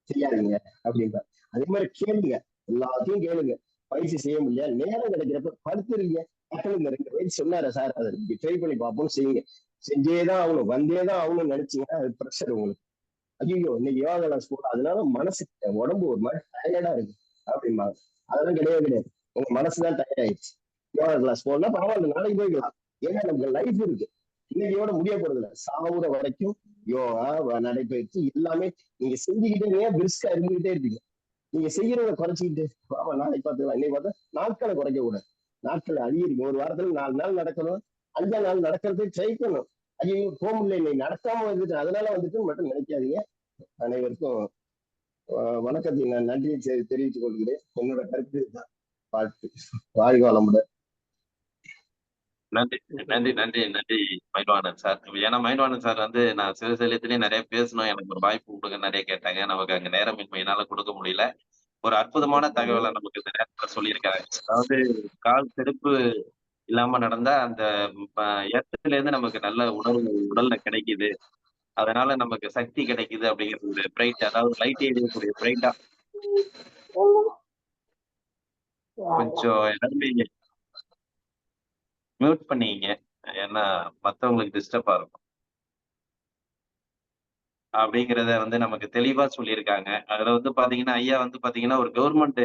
செய்யாதீங்க அப்படின்ற. அதே மாதிரி கேளுங்க, எல்லாத்தையும் கேளுங்க. பயிற்சி செய்ய முடியல, நேரம் கிடைக்கிறப்ப படுத்துருங்க. மக்கள் இந்த 2 வயசு சொன்னார சார், அதை ட்ரை பண்ணி பார்ப்போம், செய்யுங்க. செஞ்சேதான் ஆகணும், வந்தேதான் ஆகணும்னு நினைச்சீங்கன்னா அது ப்ரெஷர் உங்களுக்கு. ஐயோ இன்னைக்கு யோகா கிளாஸ் போகலாம், அதனால மனசு உடம்பு ஒரு மாதிரி டயர்டா இருக்கு அப்படிம்பாங்க. அதெல்லாம் கிடையாது, உங்க மனசுதான் டயர்ட் ஆயிடுச்சு. யோகா கிளாஸ் போகலாம் பரவாயில்ல, நாளைக்கு போய்க்கலாம். ஏன்னா நமக்கு லைஃப் இருக்கு, இன்னைக்கோட முடிய போறது இல்லை. சாகுற வரைக்கும் யோகா நடைபயிற்சி எல்லாமே நீங்க செஞ்சுக்கிட்டே பிரிஸ்கா இருந்துகிட்டே இருப்பீங்க. நீங்க செய்யறத குறைச்சிக்கிட்டு பாபா நாளைக்கு பார்த்துக்கலாம், இன்னைக்கு பார்த்தா நாட்களை குறைக்க கூடாது, நாட்களை அதிகரிக்கும். ஒரு வாரத்துல 4 நாள் நடக்கணும், 5ஆம் நாள் நடக்கிறதுக்கு ட்ரை பண்ணணும். ஐயோ போக முடியல, இன்னைக்கு நடக்காம வந்துட்டு அதனால வந்துட்டு மட்டும் நினைக்காதீங்க. அனைவருக்கும் வணக்கத்தை நான் நன்றியை தெரிவித்துக் கொள்கிறேன். என்னோட கருத்து தான். வாழ்த்து, வாழ்க வளமுடன். நன்றி நன்றி நன்றி நன்றி மயில்வாணன் சார். ஏன்னா மயில்வாணன் சார் வந்து நான் சிவசைலத்திலேயே நிறைய பேசணும், எனக்கு ஒரு வாய்ப்பு கொடுங்க நிறைய கேட்டாங்க, நமக்கு அங்க நேரமின்மையினால கொடுக்க முடியல. ஒரு அற்புதமான தகவலை நமக்கு இந்த நேரத்துல சொல்லியிருக்காங்க. அதாவது கால் செருப்பு இல்லாம நடந்தா அந்த எர்த்துல இருந்து நமக்கு நல்ல உணவு உடல்ல கிடைக்குது, அதனால நமக்கு சக்தி கிடைக்குது அப்படிங்கிறது ஒரு பிரைட், அதாவது லைட் எரியக்கூடிய பிரைட்டா. கொஞ்சம் எல்லாருமே மியூட் பண்ணிங்க, ஏன்னா மத்தவங்களுக்கு டிஸ்டர்பா இருக்கும். அப்படிங்கிறத வந்து நமக்கு தெளிவா சொல்லியிருக்காங்க. அதுல வந்து பாத்தீங்கன்னா ஐயா வந்து பாத்தீங்கன்னா ஒரு கவர்மெண்ட்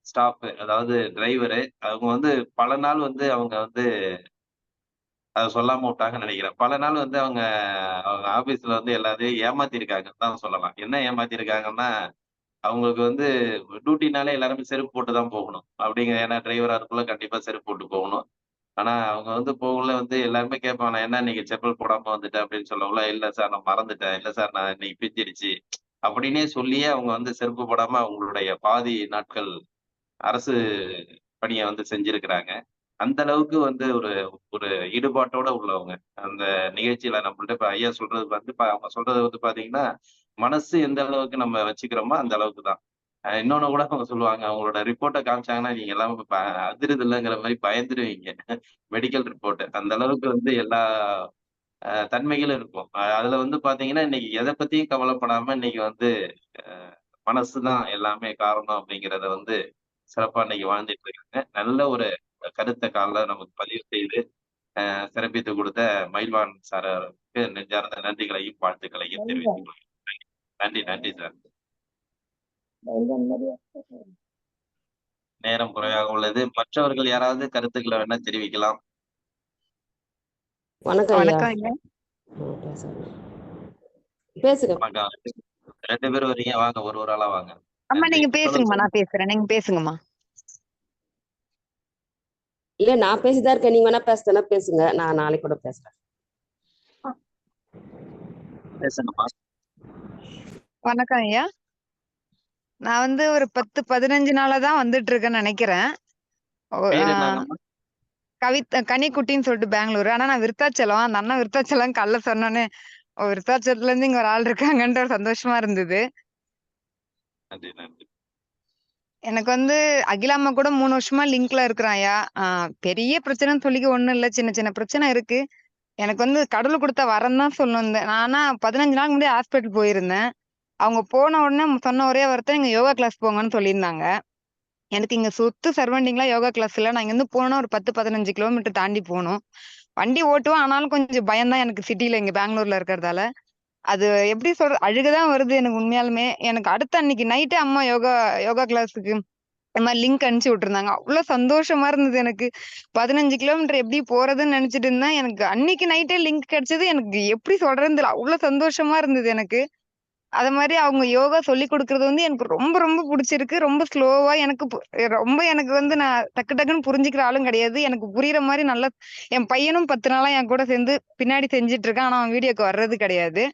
ஸ்டாஃப், அதாவது டிரைவரு. அவங்க வந்து பல நாள் வந்து அவங்க வந்து அதை சொல்லாம விட்டாங்கன்னு நினைக்கிறேன். பல நாள் வந்து அவங்க அவங்க ஆபீஸ்ல வந்து எல்லாத்தையும் ஏமாத்திருக்காங்கன்னு தான் சொல்லலாம். என்ன ஏமாத்திருக்காங்கன்னா, அவங்களுக்கு வந்து டியூட்டினாலே எல்லாருமே செருப்பு போட்டு தான் போகணும் அப்படிங்கிற, ஏன்னா டிரைவரா இருக்குள்ள கண்டிப்பா செருப்பு போட்டு போகணும். ஆனா அவங்க வந்து போகல வந்து எல்லாருமே கேட்பாங்க, நான் என்ன இன்னைக்கு செப்பல் போடாம வந்துட்டேன் அப்படின்னு சொல்லக்குள்ள, இல்ல சார் நான் மறந்துட்டேன், இல்ல சார் நான் இன்னைக்கு பிஞ்சிருச்சு அப்படின்னே சொல்லியே அவங்க வந்து செருப்பு போடாம அவங்களுடைய பாதி நாட்கள் அரசு பணியை வந்து செஞ்சிருக்கிறாங்க. அந்த அளவுக்கு வந்து ஒரு ஒரு ஈடுபாட்டோட உள்ளவங்க. அந்த நிகழ்ச்சியில நம்மள்ட்ட இப்ப ஐயா சொல்றது வந்து அவங்க சொல்றது வந்து பாத்தீங்கன்னா, மனசு எந்த அளவுக்கு நம்ம வச்சுக்கிறோமோ அந்த அளவுக்கு தான். இன்னொன்னு கூட அவங்க சொல்லுவாங்க, அவங்களோட ரிப்போர்ட்டை காமிச்சாங்கன்னா நீங்க எல்லாம் அதிருது இல்லைங்கிற மாதிரி பயந்துருவீங்க. மெடிக்கல் ரிப்போர்ட் அந்த அளவுக்கு வந்து எல்லா தன்மைகளும் இருக்கும். அதுல வந்து பாத்தீங்கன்னா இன்னைக்கு எதை பத்தியும் கவலைப்படாம இன்னைக்கு வந்து மனசுதான் எல்லாமே காரணம் அப்படிங்கிறத வந்து சிறப்பா இன்னைக்கு வாழ்ந்துட்டு இருக்காங்க. நல்ல ஒரு கருத்தை கால நமக்கு பதிவு செய்து சிறப்பித்து கொடுத்த மயில்வான் சாருக்கு நெஞ்சார்ந்த நன்றிகளையும் வாழ்த்துக்களையும் தெரிவித்துக் கொள்கிறேன். நன்றி நன்றி சார். நேரம் குறைவாக உள்ளது. மற்றவர்கள் யாராவது கருத்துக்களை வேணா தெரிவிக்கலாம். வணக்கம் ஐயா. பேசுங்க. வணக்கம். 2 பேரும் வரீங்க, வாங்க ஒரு ஆளா வாங்க. அம்மா நீங்க பேசுங்கம்மா, நான் பேசுறேன், நீங்க பேசுங்கம்மா. இல்ல நான் பேசிதான் இருக்கேன். நீங்க வேணா பேசுனா பேசுங்க. நான் நாளைக்கு கூட பேசுறேன். பேசுங்கம்மா. வணக்கம் ஐயா. நான் வந்து ஒரு 10-15 நாளா தான் வந்துட்டு இருக்கேன்னு நினைக்கிறேன். பேர் என்னங்கம்மா? கனிக்குட்டின்னு சொல்லிட்டு பெங்களூரு. ஆனா நான் விருத்தாச்சலம். அந்த அண்ணன் விருத்தாச்சலம் காலைல சொன்னோன்னே, விருத்தாச்சலத்துல இருந்து இங்க ஒரு ஆள் இருக்காங்கன்ற ஒரு சந்தோஷமா இருந்தது. நன்றி நன்றி. எனக்கு வந்து அகிலாம்மா கூட 3 வருஷமா லிங்க்ல இருக்கிறாயா. பெரிய பிரச்சனைன்னு சொல்லிக்க ஒண்ணும் இல்ல. சின்ன சின்ன பிரச்சனை இருக்கு. எனக்கு வந்து கடவுள் கொடுத்த வரம் தான் சொல்லணும். ஆனா 15 நாளுக்கு முன்னாடி ஹாஸ்பிட்டல் போயிருந்தேன். அவங்க போன உடனே சொன்ன ஒரே வார்த்தை, "நீங்க யோகா கிளாஸ் போங்கன்னு" சொல்லியிருந்தாங்க. எனக்கு இங்க சுத்து சரௌண்டிங்லாம் யோகா கிளாஸ் இல்ல. நான் இங்கேருந்து போனா ஒரு 10-15 கிலோமீட்டர் தாண்டி போணும். வண்டி ஓட்டுவேன். ஆனாலும் கொஞ்சம் பயம் தான் எனக்கு சிட்டில இங்க பெங்களூர்ல இருக்கிறதால. அது எப்படி சொல்றது? அழுகை தான் வருது எனக்கு உண்மையாலுமே. எனக்கு அடுத்த அன்னைக்கு நைட்டே அம்மா யோகா யோகா கிளாஸுக்கு இந்த மாரி லிங்க் அனுப்பிச்சு விட்டுருந்தாங்க. அவ்ளோ சந்தோஷமா இருந்தது எனக்கு. 15 கிலோமீட்டர் எப்படி போறதுன்னு நினைச்சுட்டு இருந்தேன். எனக்கு அன்னைக்கு நைட்டே லிங்க் கிடைச்சது. எனக்கு எப்படி சொல்றதுன்னு தெரியல. அவ்ளோ சந்தோஷமா இருந்தது எனக்கு. அது மாரி அவங்க யோகா சொல்லிக் குடுக்குறது வந்து எனக்கு ரொம்ப ரொம்ப புடிச்சிருக்கு. ரொம்ப ஸ்லோவா எனக்கு ரொம்ப எனக்கு வந்து நான் டக்கு டக்குன்னு புரிஞ்சுக்கிற ஆளும் கிடையாது. எனக்கு புரியிற மாரி நல்லா என் பையனும் 10 நாளா என் கூட சேர்ந்து பின்னாடி செஞ்சுட்டு இருக்கான். ஆனா அவன் வீடியோக்கு வர்றது கிடையாது.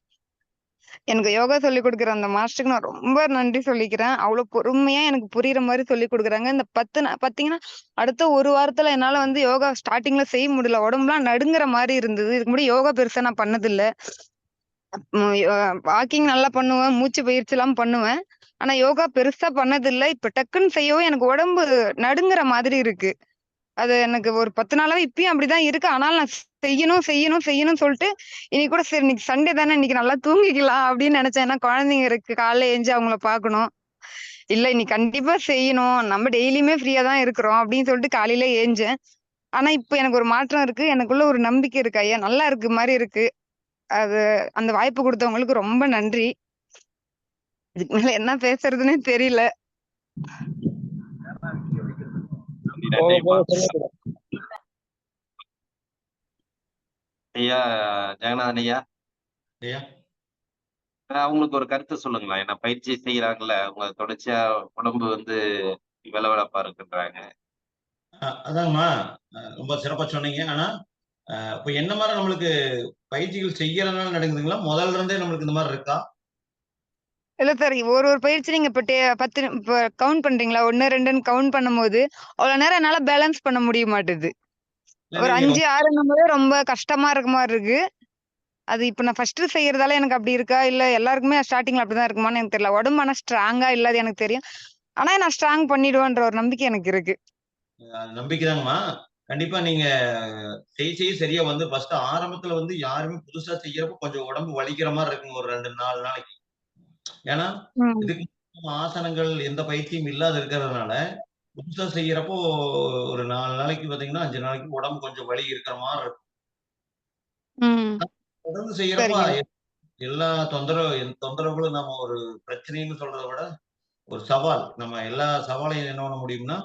எனக்கு யோகா சொல்லிக் குடுக்குற அந்த மாஸ்டருக்கு நான் ரொம்ப நன்றி சொல்லிக்கிறேன். அவ்ளோ பொறுமையா எனக்கு புரியிற மாரி சொல்லிக் குடுக்குறாங்க. இந்த 10 பார்த்தீங்கன்னா, அடுத்த 1 வாரத்துல என்னால வந்து யோகா ஸ்டார்ட்டிங்ல செய்ய முடியல. உடம்புலாம் நடுங்குற மாரி இருந்தது. இதுக்கு முன்னாடி யோகா பெருசா நான் பண்ணதில்ல. வாக்கிங் நல்லா பண்ணுவேன். மூச்சு பயிற்சிலாம் பண்ணுவேன். ஆனா யோகா பெருசா பண்ணதில்ல. இப்ப டக்குன்னு செய்யவும் எனக்கு உடம்பு நடுங்குற மாதிரி இருக்கு. அது எனக்கு ஒரு 10 நாளாவே இப்பயும் அப்படிதான் இருக்கு. ஆனாலும் நான் செய்யணும், செய்யணும், செய்யணும்னு சொல்லிட்டு, இன்னைக்கு கூட சரி இன்னைக்கு சண்டே தானே இன்னைக்கு நல்லா தூங்கிக்கலாம் அப்படின்னு நினைச்சேன். ஏன்னா குழந்தைங்க இருக்கு. காலைல எந்திச்சு அவங்கள பார்க்கணும். இல்ல இன்னைக்கு கண்டிப்பா செய்யணும். நம்ம டெய்லியுமே ஃப்ரீயா தான் இருக்கிறோம் அப்படின்னு சொல்லிட்டு காலையில ஏஞ்சேன். ஆனா இப்ப எனக்கு ஒரு மாற்றம் இருக்கு. எனக்குள்ள ஒரு நம்பிக்கை இருக்கு. ஐயா நல்லா இருக்கு மாரி இருக்கு. அது அந்த வாய்ப்பு குடுத்தவங்களுக்கு ரொம்ப நன்றி. இதுக்கு மேல என்ன பேசுறதுன்னே தெரியல. நன்றி போக நன்றிம்மா. போக சொல்லக்கூடாது. ஐயா ஜெகநாதன் ஐயா, ஐயா அவங்களுக்கு ஒரு கருத்து சொல்லுங்களேன். ஏன்னா பயிற்சி செய்யறாங்கல்ல, அவங்க தொடர்ச்சியா உடம்பு வந்து வெலவெலப்பா இருக்குன்றாங்க. அதாங்கம்மா, ரொம்ப சிறப்பா சொன்னீங்க. ஆனா இப்ப என்ன மாதிரி நம்மளுக்கு பயிற்சிகள் செய்யறதுனால நடக்குதுங்களா, முதல்ல இருந்தே நம்மளுக்கு இந்த மாதிரி இருக்கா? இல்ல சார் ஒரு ஒரு பயிற்சி நீங்க இப்ப 10 இப்ப கவுண்ட் பண்றீங்களா? 1, 2ன்னு கவுண்ட் பண்ணும்போது, அவ்வளவு நேரம் என்னால பேலன்ஸ் பண்ண முடிய மாட்டுது. இல்ல ஒரு நீங்க 5, 6ன்னும்போது ரொம்ப கஷ்டமா இருக்க மாரி இருக்கு. அது இப்ப நான் ஃபர்ஸ்ட் செய்யறதால எனக்கு அப்படி இருக்கா? இல்ல எல்லாருக்குமே ஸ்டார்ட்டிங்ல அப்படிதான் இருக்குமான்னு எனக்கு தெரியல. உடம்பு ஆனா ஸ்ட்ராங்கா இல்ல அது எனக்கு தெரியும். ஆனா நான் ஸ்ட்ராங் பண்ணிடுவேன்ற ஒரு நம்பிக்கை எனக்கு இருக்கு. நம்பிக்கைதாங்கம்மா. கண்டிப்பா நீங்க செய்ய சரியா வந்து ஃபர்ஸ்ட் ஆரம்பத்துல வந்து யாருமே புதுசா செய்யறப்ப கொஞ்சம் உடம்பு வலிக்கிற மாதிரி இருக்குங்க ஒரு 2-4 நாளைக்கு. ஏன்னா ம். இதுக்கு ஆசனங்கள் எந்த பயிற்சியும் இல்லாத இருக்கிறதுனால புதுசா செய்யறப்போ ஒரு 4 நாளைக்கு பாத்தீங்கன்னா 5 நாளைக்கு உடம்பு கொஞ்சம் வலி இருக்கிற மாதிரி இருக்கும். ம். தொடர்ந்து செய்யறப்ப சரிங்க. எல்லா தொந்தரவுகளும் நம்ம ஒரு பிரச்சனைன்னு சொல்றதை விட ஒரு சவால், நம்ம எல்லா சவாலையும் என்ன பண்ண முடியும்னா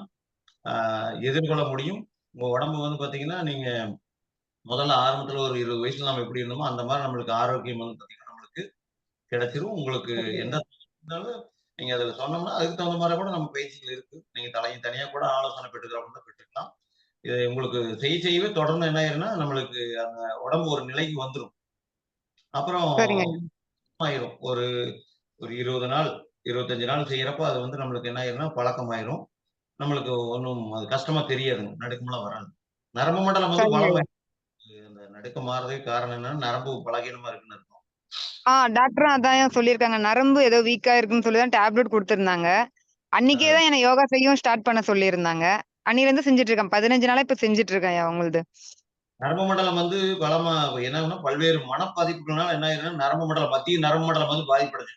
எதிர்கொள்ள முடியும். உங்க உடம்பு வந்து பாத்தீங்கன்னா நீங்க முதல்ல ஆரம்பத்துல ஒரு 20 வயசுல நம்ம எப்படி இருந்தோமோ அந்த மாதிரி நம்மளுக்கு ஆரோக்கியம் வந்து பாத்தீங்கன்னா நம்மளுக்கு கிடைச்சிரும். உங்களுக்கு சரிங்க. எந்த இருந்தாலும் நீங்க அதுல சொன்னோம்னா அதுக்கு தகுந்த மாதிரி கூட நம்ம பயிற்சிகள் இருக்கு. நீங்க தனியா கூட ஆலோசனை பெற்றுக்கிறவங்க பெற்றுக்கலாம். இது உங்களுக்கு செய்யவே தொடர்ந்து என்ன ஆயிரும்னா நம்மளுக்கு அந்த உடம்பு ஒரு நிலைக்கு வந்துரும். அப்புறம் சரிங்க. ஆயிரும். ஒரு ஒரு 20 நாள், 25 நாள் செய்யறப்ப அது வந்து நம்மளுக்கு என்ன ஆயிரும்னா பழக்கமாயிரும். நம்மளுக்கு ஒண்ணும் அது கஷ்டமா தெரியாதுங்க. நடுக்கம்லாம் வராது. நரம்பு மண்டலம் வந்து சரிங்க ஐயா. பலமா அந்த நடுக்கம் மாறுறதுக்கு காரணம் என்னன்னா, நரம்பு பலகீனமா இருக்குன்னு அர்த்தம். டாக்டரும் அதான் சொல்லியிருக்காங்க. நரம்பு ஏதோ வீக்கா இருக்குன்னு சொல்லி தான் டேப்லெட் குடுத்திருந்தாங்க. அன்னைக்கே அ தான் என்ன யோகா செய்யவும் ஸ்டார்ட் பண்ண சொல்லியிருந்தாங்க. அன்னையிலருந்து செஞ்சுட்டு இருக்கேன். 15 நாளா இப்ப செஞ்சுட்டு இருக்கேன் ஐயா உங்களுது. நரம்பு மண்டலம் வந்து பலமா என்ன ஆகும்னா, பல்வேறு மனப்பாதிப்புகள்னால என்ன ஆயிரும்னா, நரம்பு மண்டலம் மத்திய நரம்பு மண்டலம் வந்து பாதிப்படைஞ்சிரும்.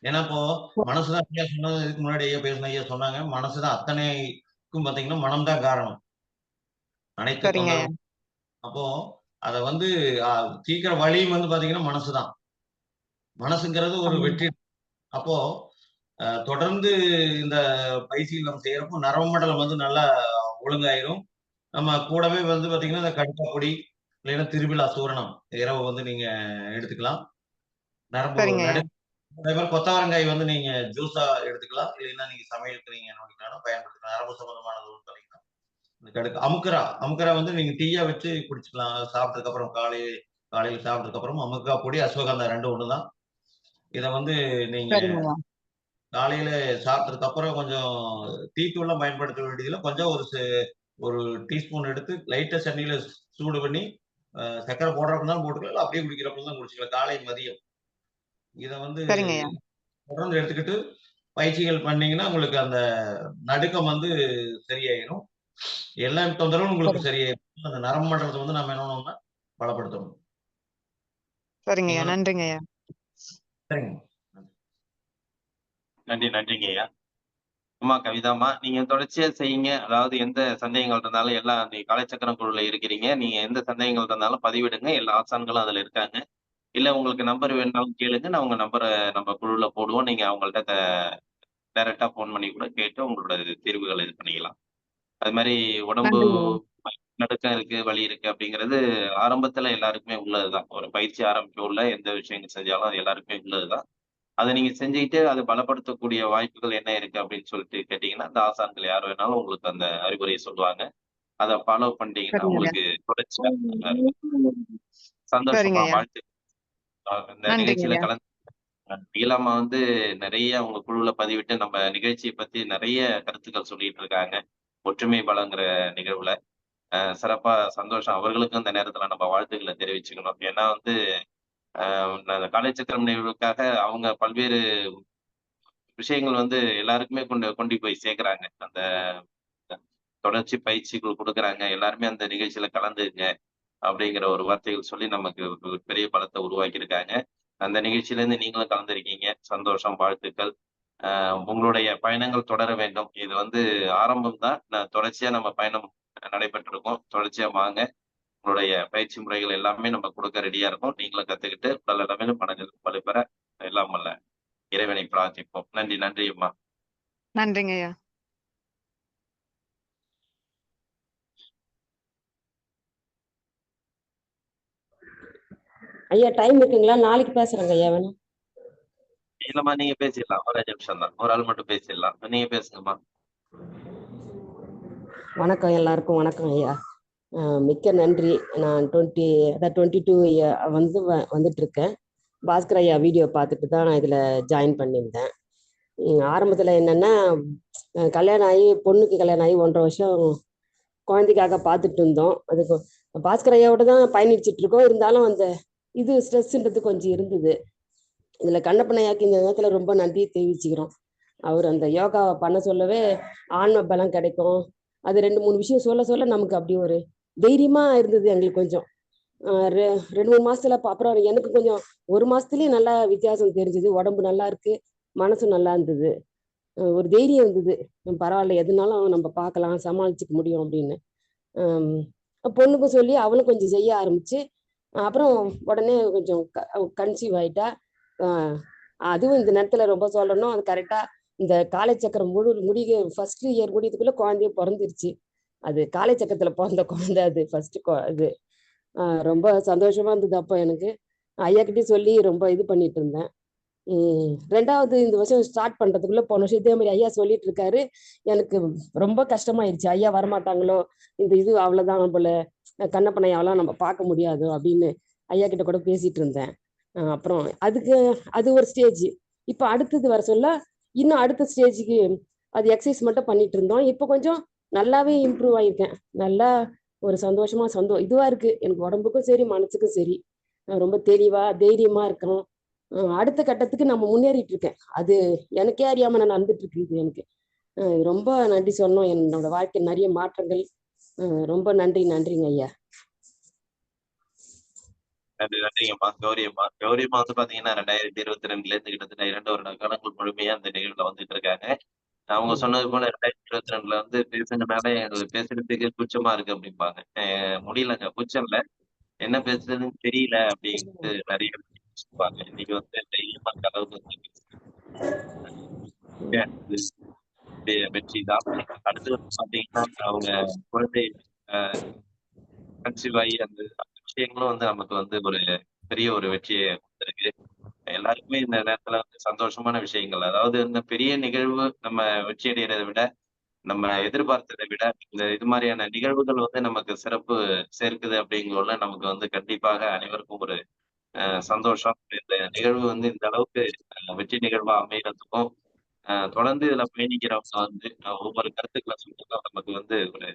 ஏன்னா இப்போ மனசு தான் ஐயா சொன்னது இதுக்கு முன்னாடி ஐயா பேசின ஐயா சொன்னாங்க. மனசு தான் அத்தனைக்கும் பார்த்தீங்கன்னா, மனம் தான் காரணம். அனைத்து சரிங்க ஐயா. தொந்தரவு. அப்போ அத வந்து அ சீக்கிரம் வலியும் வந்து பார்த்தீங்கன்னா, மனசு தான். மனசுங்கிறது ஒரு ஆமாங்க. வெற்றி. அப்போ தொடர்ந்து இந்த பயிற்சிகள் நம்ம செய்யறப்போ நரம்பு மண்டலம் வந்து நல்லா ஒழுங்காயிரும். நம்ம கூடவே வந்து பார்த்தீங்கன்னா, இந்த கடுக்கா பொடி, இல்லைன்னா திருவிழா சூரணம் இரவு வந்து நீங்க எடுத்துக்கலாம். நரம்பு சரிங்க ஐயா. அதே மாரி கொத்தவரங்காய் வந்து நீங்க ஜூஸா எடுத்துக்கலாம். இல்லைன்னா நீங்க சமையலுக்கு நீங்க என்ன பண்ணிக்கலாம்னா பயன்படுத்திக்கலாம். நரம்பு சம்பந்தமானது பார்த்தீங்கன்னா, அதுக்கு அமுக்கரா வந்து நீங்க டீயா வச்சு குடிச்சுக்கலாம். சாப்பிட்டதுக்கு அப்புறம் காலையில சாப்பிட்டதுக்கு அப்புறம் அமுக்கா பொடி, அஸ்வகந்தா 2 ஒண்ணுதான். இத வந்து நீங்க சரிங்கய்யா. காலையில சாப்பிட்டதுக்கு அப்புறம் கொஞ்சம் டீ தூள்லாம் பயன்படுத்த வேண்டியதில்ல. கொஞ்சம் ஒரு டீஸ்பூன் எடுத்து லைட்டா தண்ணியில சூடு பண்ணி சர்க்கரை போடுறப்ப இருந்தாலும் போட்டுக்கலாம், இல்ல அப்படியே குடிக்கிறப்ப தான் குடிச்சுக்கலாம். காலை, மதியம். இத வந்து சரிங்கய்யா. தொடர்ந்து எடுத்துக்கிட்டு பயிற்சிகள் பண்ணீங்கன்னா, உங்களுக்கு அந்த நடுக்கம் வந்து சரியாயிரும். எல்லா தொந்தரவும் உங்களுக்கு சரி. சரியாயிரும். அந்த நரம்பு மண்டலத்தை வந்து நம்ம என்ன பண்ணணும்னா பலப்படுத்தணும். சரிங்கய்யா. நீங்க நன்றிங்கய்யா. சரிங்க. நன்றிங்க ஐயா. அம்மா கவிதாம்மா, நீங்க தொடர்ச்சியா செய்யுங்க. அதாவது எந்த சந்தேகங்கள் இருந்தாலும் எல்லாம் நீங்க காலச்சக்கரம் குழுல இருக்கிறீங்க. நீங்க எந்த சந்தேகங்கள் இருந்தாலும் பதிவிடுங்க. எல்லா ஆசான்களும் அதுல இருக்காங்க. இல்ல உங்களுக்கு நம்பர் வேணும்னாலும் கேளுங்க. நான் உங்க நம்பர நம்ம குழுல போடுவோம். நீங்க அவங்கள்ட்ட டைரக்ட்டா ஃபோன் பண்ணி கூட கேட்டு உங்களோட தீர்வுகள இது பண்ணிக்கலாம். அது மாரி உடம்பு நன்றிங்கய்யா. நடுக்கம் இருக்கு, வலி இருக்கு அப்படிங்கிறது ஆரம்பத்துல எல்லாருக்குமே உள்ளதுதான். ஒரு பயிற்சி ஆரம்பிக்க உள்ள எந்த விஷயங்கள் செஞ்சாலும் அது எல்லாருக்குமே உள்ளதுதான். அத நீங்க செஞ்சுக்கிட்டு அத பலப்படுத்தக்கூடிய வாய்ப்புகள் என்ன இருக்கு அப்படின்னு சொல்லிட்டு கேட்டீங்கன்னா, அந்த ஆசான்கள் யார் வேணாலும் உங்களுக்கு அந்த அறிவுரைய சொல்லுவாங்க. அத ஃபாலோ பண்ணிட்டீங்கன்னா சரிங்கய்யா. உங்களுக்கு தொடர்ச்சியா சந்தோஷமா சரிங்கய்யா. வாழ்த்து. இந்த நிகழ்ச்சியில நன்றிங்கய்யா. நீலாம்மா வந்து நிறைய அவங்க குழுவுல பதிவிட்டு நம்ம நிகழ்ச்சிய பத்தி நிறைய கருத்துக்கள் சொல்லிட்டு இருக்காங்க. ஒற்றுமை பலங்கிற நிகழ்வுல. சிறப்பா சந்தோஷம். அவர்களுக்கும் இந்த நேரத்துல நம்ம வாழ்த்துக்கள தெரிவிச்சுக்கணும். ஏன்னா வந்து அந்த காலை சக்கரம் நிகழ்வுக்காக அவங்க பல்வேறு விஷயங்கள் வந்து எல்லாருக்குமே கொண்டு போய் சேர்க்கிறாங்க. அந்த தொடர்ச்சி பயிற்சிகள் குடுக்குறாங்க. எல்லாருமே அந்த நிகழ்ச்சியில கலந்துங்க அப்படிங்கிற ஒரு வார்த்தைகள் சொல்லி நமக்கு ஒரு பெரிய பலத்த உருவாக்கியிருக்காங்க. அந்த நிகழ்ச்சியிலேருந்து நீங்களும் கலந்திருக்கீங்க. சந்தோஷம், வாழ்த்துக்கள். உங்களுடைய பயணங்கள் தொடர வேண்டும். இது வந்து ஆரம்பம் தான். தொடர்ச்சியா நம்ம பயணம் நடைபெற்றிருக்கோம். தொடர்ச்சியா வாங்க. உங்களுடைய பயிற்சி முறைகள் எல்லாமே நம்ம குடுக்க ரெடியா இருக்கோம். நீங்களும் கத்துக்கிட்டு உடல் அளவிலும் மனதிலும் வலுப்பெற எல்லாம் வல்ல இறைவனை பிரார்த்திப்போம். நன்றி அம்மா. நன்றிங்கய்யா. ஐயா டைம் இருக்குங்களா? நாளைக்கு பேசுறேங்க ஐயா வேணும். இல்லம்மா நீங்க பேசிடலாம். ஒரு 5 நிமிஷம் தான். ஒரு ஆள் மட்டும் பேசிடலாம். நீங்க பேசுங்கம்மா. வணக்கம் எல்லாருக்கும். வணக்கம் ஐயா. மிக்க நன்றி. நான் 22 வந்து வந்துட்டு இருக்கேன். பாஸ்கர் ஐயா வீடியோ பார்த்துட்டு தான் நான் இதில் ஜாயின் பண்ணியிருந்தேன். ஆரம்பத்தில் என்னென்னா கல்யாணம் ஆகி பொண்ணுக்கு கல்யாணம் ஆகி 1.5 வருஷம் குழந்தைக்காக பார்த்துட்டு இருந்தோம். அதுக்கு பாஸ்கர் ஐயாவோட தான் பயணிச்சுட்டு இருக்கோம். இருந்தாலும் அந்த இது ஸ்ட்ரெஸ்ன்றது கொஞ்சம் இருந்தது. இதில் கண்ணப்பன் ஐயாக்கு இந்த நேரத்தில் ரொம்ப நன்றி தெரிவிச்சுக்கிறோம். அவர் அந்த யோகாவை பண்ண சொல்லவே ஆன்ம பலம் கிடைக்கும். அது 2-3 விஷயம் சொல்ல நமக்கு அப்படி ஒரு தைரியமா இருந்தது எங்களுக்கு கொஞ்சம். 2-3 மாசத்துல அப்புறம் எனக்கு கொஞ்சம் 1 மாசத்துலயே நல்லா வித்தியாசம் தெரிஞ்சது. உடம்பு நல்லா இருக்கு, மனசும் நல்லா இருந்தது. ஒரு தைரியம் இருந்தது. பரவாயில்ல, எதுனாலும் நம்ம பார்க்கலாம், சமாளிச்சுக்க முடியும் அப்படின்னு. பொண்ணுக்கும் சொல்லி அவளும் கொஞ்சம் செய்ய ஆரம்பிச்சு, அப்புறம் உடனே கொஞ்சம் கன்சீவ் ஆயிட்டா. அதுவும் இந்த நேரத்துல ரொம்ப சொல்லணும், அது கரெக்டா இந்த காலை சக்கரம் ஃபர்ஸ்ட் இயர் முடியதுக்குள்ள குழந்தைய பிறந்துருச்சு. அது காலை சக்கரத்துல பிறந்த குழந்தை. அது ஃபர்ஸ்ட் இது ரொம்ப சந்தோஷமா இருந்தது. அப்போ எனக்கு ஐயா கிட்டே சொல்லி ரொம்ப இது பண்ணிட்டு இருந்தேன். 2வது இந்த வருஷம் ஸ்டார்ட் பண்றதுக்குள்ள போன வருஷம் இதே மாதிரி ஐயா சொல்லிட்டு இருக்காரு. எனக்கு ரொம்ப கஷ்டமாயிருச்சு. ஐயா வரமாட்டாங்களோ, இந்த இது அவ்வளவுதான் போல, கண்ணப்பன் ஐயாவெல்லாம் நம்ம பார்க்க முடியாது அப்படின்னு ஐயா கிட்ட கூட பேசிட்டு இருந்தேன். அப்புறம் அது ஒரு ஸ்டேஜ். இப்போ அடுத்தது வர சொல்ல இன்னும் அடுத்த ஸ்டேஜுக்கு அது எக்ஸசைஸ் மட்டும் பண்ணிட்டு இருந்தோம். இப்போ கொஞ்சம் நல்லாவே இம்ப்ரூவ் ஆயிருக்கேன். நல்லா ஒரு சந்தோஷமா இதுவா இருக்கு. எனக்கு உடம்புக்கும் சரி மனசுக்கும் சரி ரொம்ப தெளிவா தைரியமா இருக்கணும். அடுத்த கட்டத்துக்கு நம்ம முன்னேறிட்டு இருக்கேன். அது எனக்கே அறியாம நான் நடந்துட்டு இருக்கு. இது எனக்கு ரொம்ப நன்றி சொன்னோம். என்னோட வாழ்க்கை நிறைய மாற்றங்கள். ரொம்ப நன்றிங்க ஐயா. நன்றிங்கம்மா. கௌரியம்மா வந்து பாத்தீங்கன்னா 2022ல இருந்து கிட்டத்தட்ட 2 வருட காலங்கள் முழுமையா அந்த நிகழ்வுல வந்துட்டு இருக்காங்க. அவங்க சொன்னது போல 2022ல வந்து பேசுனதுனால எங்களுக்கு பேசுறதுக்கு கூச்சமா இருக்கு அப்படிம்பாங்க. முடியலங்க, கூச்சம் இல்ல. என்ன பேசுறதுன்னு தெரியல அப்படின்ட்டு நிறைய சொல்லுவாங்க. இன்னைக்கு வந்து தைரியமா அந்த அளவுக்கு வெற்றி தான். அடுத்து வந்து பாத்தீங்கன்னா அவங்க குழந்தை கன்சீவ் ஆகி அந்த விஷயங்களும் வந்து நமக்கு வந்து ஒரு பெரிய ஒரு வெற்றியை கொடுத்திருக்கு. எல்லாருக்குமே இந்த நேரத்துல வந்து சந்தோஷமான விஷயங்கள். அதாவது இந்த பெரிய நிகழ்வு நம்ம வெற்றி அடைகிறதை விட நம்ம எதிர்பார்த்ததை விட இந்த இது மாதிரியான நிகழ்வுகள் வந்து நமக்கு சிறப்பு சேர்க்குது அப்படிங்கறதுல நமக்கு வந்து கண்டிப்பாக அனைவருக்கும் ஒரு சந்தோஷம். இந்த நிகழ்வு வந்து இந்த அளவுக்கு வெற்றி நிகழ்வா அமையறதுக்கும் தொடர்ந்து இதுல பயணிக்கிறவங்க வந்து ஒவ்வொரு கருத்துக்களை சொல்றதும் நமக்கு வந்து ஒரு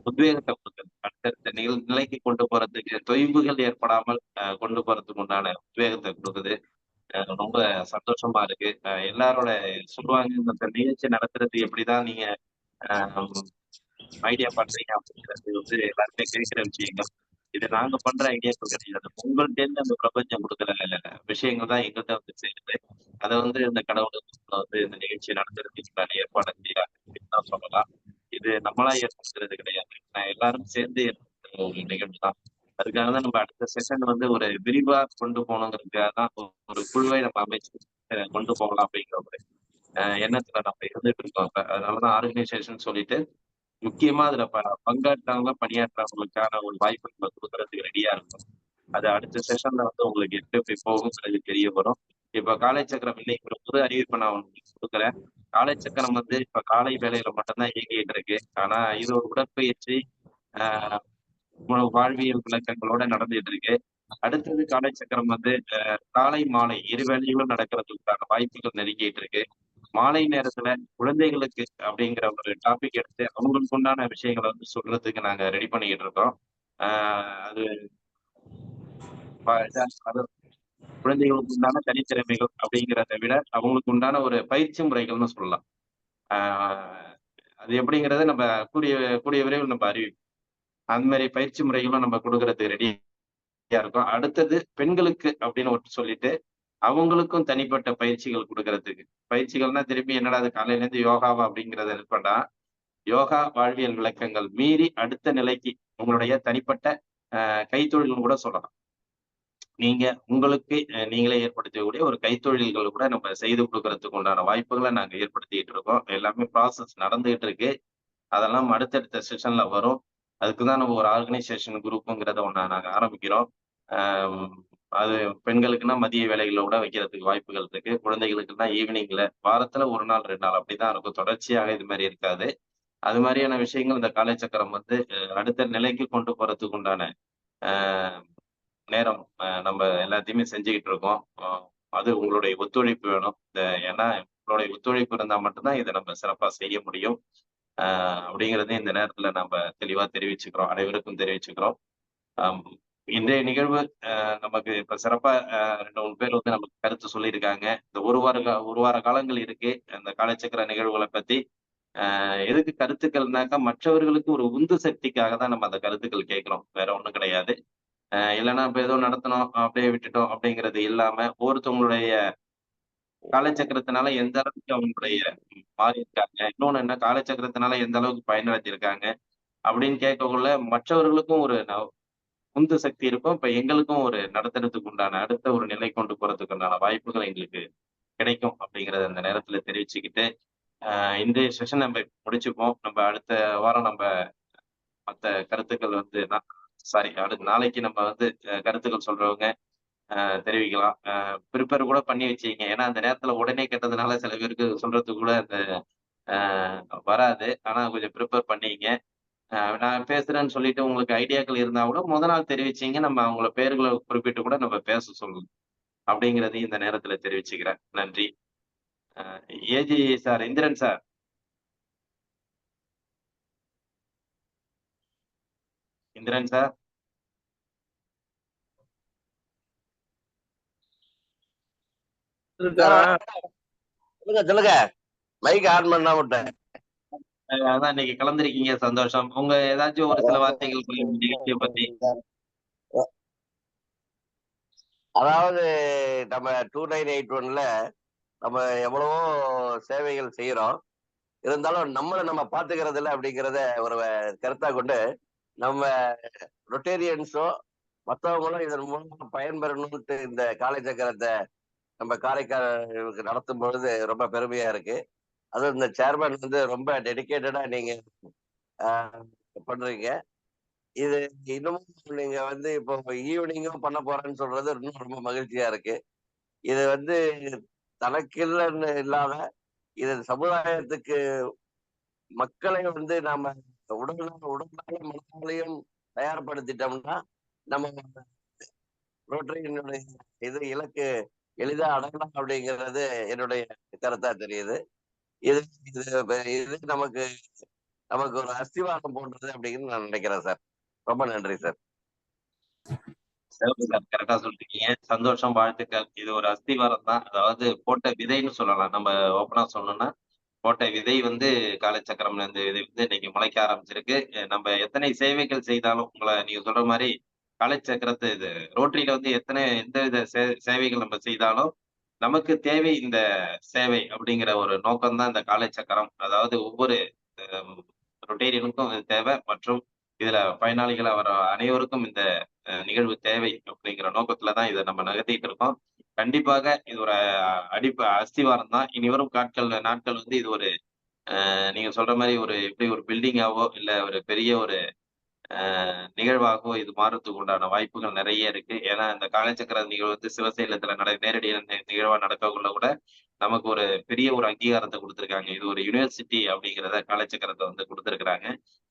உத்வேகத்தை கொடுக்குது. அடுத்தடுத்த நிலைக்கு கொண்டு போறதுக்கு தொய்வுகள் ஏற்படாமல் கொண்டு போறதுக்கு உண்டான உத்வேகத்தை கொடுக்குது. ரொம்ப சந்தோஷமா இருக்கு. எல்லாரோட சொல்லுவாங்க இந்த நிகழ்ச்சி நடத்துறது எப்படிதான் நீங்க ஐடியா பண்றீங்க அப்படிங்கிறது வந்து எல்லாருமே கேட்கிற விஷயங்கள். இது நாங்க பண்ற ஐடியாக்கள் கிடையாது. உங்கள்கிட்ட அந்த பிரபஞ்சம் கொடுக்குற விஷயங்கள் தான் எங்கள்கிட்ட வந்து சேருது. அதை வந்து இந்த கடவுள் வந்து இந்த நிகழ்ச்சி நடத்துறதுக்கு ஏற்பாடு செய்யறாங்க அப்படின்னு தான் சொல்லலாம். இது நம்மளா ஏற்படுத்துறது கிடையாது. எல்லாரும் சேர்ந்து ஏற்படுத்துற ஒரு நிகழ்வு தான். அதுக்காக தான் நம்ம அடுத்த செஷன் வந்து ஒரு விரிவா கொண்டு போகணுங்கிறதுக்காக தான் ஒரு குழுவை நம்ம அமைச்சு கொண்டு போகலாம் அப்படிங்கிற ஒரு எண்ணத்துல நம்ம இருந்துட்டு இருக்கோம். அதனாலதான் ஆர்கனைசேஷன் சொல்லிட்டு முக்கியமா அதுல பங்காற்றவங்க பணியாற்றவங்களுக்கான ஒரு வாய்ப்பு நம்ம கொடுக்கறதுக்கு ரெடியா இருக்கும். அது அடுத்த செஷன்ல வந்து உங்களுக்கு எப்படி போகுங்கிறது தெரிய வரும். இப்ப காலை சக்கரம் இன்னைக்கு ஒரு புது அறிவிப்பை நான் உங்களுக்கு கொடுக்குறேன். காலை சக்கரம் வந்து இப்ப காலை வேலையில மட்டும்தான் இயங்கிட்டு இருக்கு. ஆனா இது ஒரு உடற்பயிற்சி வாழ்வியல் விளக்கங்களோட நடந்துட்டு இருக்கு. அடுத்தது காலை சக்கரம் வந்து காலை மாலை இரு வேளைகளும் நடக்கிறதுக்கான வாய்ப்புகள் நெருங்கிட்டு இருக்கு. மாலை நேரத்துல குழந்தைகளுக்கு அப்படிங்கிற ஒரு டாபிக் எடுத்து அவங்களுக்கு உண்டான விஷயங்களை வந்து சொல்றதுக்கு நாங்க ரெடி பண்ணிக்கிட்டு இருக்கோம். அது குழந்தைகளுக்கு உண்டான தனித்திறமைகள் அப்படிங்கிறத விட அவங்களுக்கு உண்டான ஒரு பயிற்சி முறைகள்னு சொல்லலாம். அது எப்படிங்கிறத நம்ம கூடிய கூடிய விரைவில் நம்ம அறிவிப்போம். அந்த மாதிரி பயிற்சி முறைகளும் நம்ம கொடுக்கறதுக்கு ரெடியா இருக்கோம். அடுத்தது பெண்களுக்கு அப்படின்னு ஒரு சொல்லிட்டு அவங்களுக்கும் தனிப்பட்ட பயிற்சிகள் கொடுக்கறதுக்கு. பயிற்சிகள்னா திருப்பி என்னடா அது காலையில இருந்து யோகாவா அப்படிங்கிறத இருப்படா. யோகா வாழ்வியல் விளக்கங்கள் மீறி அடுத்த நிலைக்கு உங்களுடைய தனிப்பட்ட கைத்தொழில்னு கூட சொல்லலாம். நீங்க உங்களுக்கு நீங்களே ஏற்படுத்தக்கூடிய ஒரு கைத்தொழில்கள் கூட நம்ம செய்து கொடுக்கறதுக்கு உண்டான வாய்ப்புகளை நாங்க ஏற்படுத்திட்டு இருக்கோம். எல்லாமே ப்ராசஸ் நடந்துகிட்டு இருக்கு. அதெல்லாம் அடுத்தடுத்த செஷன்ல வரும். அதுக்குதான் நம்ம ஒரு ஆர்கனைசேஷன் குரூப்புங்கிறத ஒண்ணு நாங்க ஆரம்பிக்கிறோம். அது பெண்களுக்குன்னா மதிய வேலைகளை கூட வைக்கிறதுக்கு வாய்ப்புகள் இருக்கு. குழந்தைகளுக்குன்னா ஈவினிங்ல வாரத்துல 1 நாள் 2 நாள் அப்படிதான் இருக்கும். தொடர்ச்சியாக இது மாதிரி இருக்காது. அது மாதிரியான விஷயங்கள் இந்த காலை சக்கரம் வந்து அடுத்த நிலைக்கு கொண்டு போறதுக்கு உண்டான நேரம் நம்ம எல்லாத்தையுமே செஞ்சுக்கிட்டு இருக்கோம். அது உங்களுடைய ஒத்துழைப்பு வேணும். ஏன்னா உங்களுடைய ஒத்துழைப்பு இருந்தா மட்டும்தான் இதை நம்ம சிறப்பா செய்ய முடியும். அப்படிங்கிறதையும் இந்த நேரத்துல நம்ம தெளிவா தெரிவிச்சுக்கிறோம். அனைவருக்கும் தெரிவிச்சுக்கிறோம். இன்றைய நிகழ்வு நமக்கு இப்ப சிறப்பா 2-3 பேர் வந்து நமக்கு கருத்து சொல்லியிருக்காங்க. இந்த ஒரு வார காலங்கள் இருக்கு இந்த காலச்சக்கர நிகழ்வுகளை பத்தி. எதுக்கு கருத்துக்கள்னாக்கா மற்றவர்களுக்கு ஒரு உந்து சக்திக்காக தான் நம்ம அந்த கருத்துக்கள் கேட்கிறோம். வேற ஒண்ணும் கிடையாது. இல்லைன்னா இப்ப ஏதோ நடத்தணும் அப்படியே விட்டுட்டோம் அப்படிங்கிறது இல்லாம ஒவ்வொருத்தவங்களுடைய காலச்சக்கரத்தினால எந்த அளவுக்கு அவங்களுடைய மாறி இருக்காங்க, இன்னொன்னு என்ன காலச்சக்கரத்தினால எந்த அளவுக்கு பயனடைஞ்சிருக்காங்க அப்படின்னு கேட்கக்குள்ள மற்றவர்களுக்கும் ஒரு உந்து சக்தி இருக்கும். இப்ப எங்களுக்கும் ஒரு நடத்துறதுக்கு உண்டான அடுத்த ஒரு நிலை கொண்டு போறதுக்கு உண்டான வாய்ப்புகள் எங்களுக்கு கிடைக்கும் அப்படிங்கறத அந்த நேரத்துல தெரிவிச்சுக்கிட்டு இன்றைய செஷன் நம்ம முடிச்சுப்போம். நம்ம அடுத்த வாரம் நம்ம மற்ற கருத்துக்கள் வந்து அடுத்த நாளைக்கு நம்ம வந்து கருத்துக்கள் சொல்றவங்க தெரிவிக்கலாம். ப்ரிப்பேர் கூட பண்ணி வச்சீங்க. ஏன்னா அந்த நேரத்துல உடனே கேட்டதுனால சில பேருக்கு சொல்றதுக்கு கூட அந்த வராது. ஆனா கொஞ்சம் ப்ரிப்பேர் பண்ணீங்க. நான் பேசுறேன்னு சொல்லிட்டு உங்களுக்கு ஐடியாக்கள் இருந்தா கூட நாள் தெரிவிச்சீங்க. நம்ம அவங்கள பேர்களை குறிப்பிட்டு கூட நம்ம பேச சொல்லலாம். அப்படிங்கிறதையும் இந்த நேரத்துல தெரிவிச்சுக்கிறேன். நன்றி. AG sir, Indiran sir. Indiran sir. சொல்லுங்க. மைக் ஆன் பண்ணா விட்டேன். அதான் இன்னைக்கு கலந்துருக்கீங்க, சந்தோஷம். உங்க ஏதாச்சும் ஒரு சில வார்த்தைகள் நிகழ்ச்சியை பத்தி. அதாவது நம்ம 2981ல நம்ம எவ்வளவோ சேவைகள் செய்யறோம். இருந்தாலும் நம்மளை நம்ம பாத்துக்கிறது இல்லை அப்படிங்கிறத ஒரு கருத்தா கொண்டு நம்ம ரொட்டேரியன்ஸோ மற்றவங்களும் இதன் மூலமா பயன்பெறணும்ட்டு இந்த காலை சக்கரத்தை நம்ம காரைக்கால் நடத்தும் பொழுது ரொம்ப பெருமையா இருக்கு. அதுவும் இந்த சேர்மன் வந்து ரொம்ப டெடிக்கேட்டடா நீங்க பண்றீங்க. இது இன்னமும் நீங்க வந்து இப்போ ஈவினிங்கும் பண்ண போறேன்னு சொல்றது இன்னும் ரொம்ப மகிழ்ச்சியா இருக்கு. இது வந்து தனக்கு இல்லாம இது சமுதாயத்துக்கு மக்களை வந்து நாம உடலாலையும் மனதாலையும் தயார்படுத்திட்டோம்னா நம்ம ரோட்டரியினுடைய இலக்கு எளிதா அடங்கலாம் அப்படிங்கிறது என்னுடைய கருத்தா தெரியுது. இது இது இது நமக்கு நமக்கு ஒரு அஸ்திவாரம் போன்றது அப்படின்னு நான் நினைக்கிறேன் சார். ரொம்ப நன்றி சார். சிறப்பு சார், கரெக்டா சொல்லிருக்கீங்க. சந்தோஷம், வாழ்த்துக்கள். இது ஒரு அஸ்திவாரம் தான். அதாவது போட்ட விதைன்னு சொல்லலாம். நம்ம ஓப்பனா சொல்லணும்னா போட்ட விதை வந்து காலச்சக்கரம்ல இந்த விதை வந்து இன்னைக்கு முளைக்க ஆரம்பிச்சிருக்கு. நம்ம எத்தனை சேவைகள் செய்தாலும் நீங்க சொல்ற மாதிரி காலச்சக்கரத்தை இது ரோட்டரியில வந்து எந்தவித சேவைகள் நம்ம செய்தாலும் நமக்கு தேவை இந்த சேவை அப்படிங்கிற ஒரு நோக்கம் தான் இந்த காலச்சக்கரம். அதாவது ஒவ்வொரு ரொட்டேரியனுக்கும் இது தேவை மற்றும் இதுல பயனாளிகளா வர அனைவருக்கும் இந்த நிகழ்வு தேவை அப்படிங்கிற நோக்கத்துல தான் இதை நம்ம நகர்த்திட்டு இருக்கோம். கண்டிப்பாக இது ஒரு அஸ்திவாரம் தான். இனி வரும் நாட்கள் வந்து இது ஒரு நீங்க சொல்ற மாதிரி எப்படி ஒரு பில்டிங்காவோ இல்ல ஒரு பெரிய ஒரு நிகழ்வாகவோ இது மாறத்துக்கு உண்டான வாய்ப்புகள் நிறைய இருக்கு. ஏன்னா இந்த காலச்சக்கர நிகழ்வு வந்து சிவசைலத்துல நேரடியான நிகழ்வா நடக்கக்குள்ள கூட நமக்கு ஒரு பெரிய ஒரு அங்கீகாரத்தை கொடுத்திருக்காங்க. இது ஒரு யுனிவர்சிட்டி அப்படிங்கிறத காலச்சக்கரத்தை வந்து கொடுத்திருக்கிறாங்க.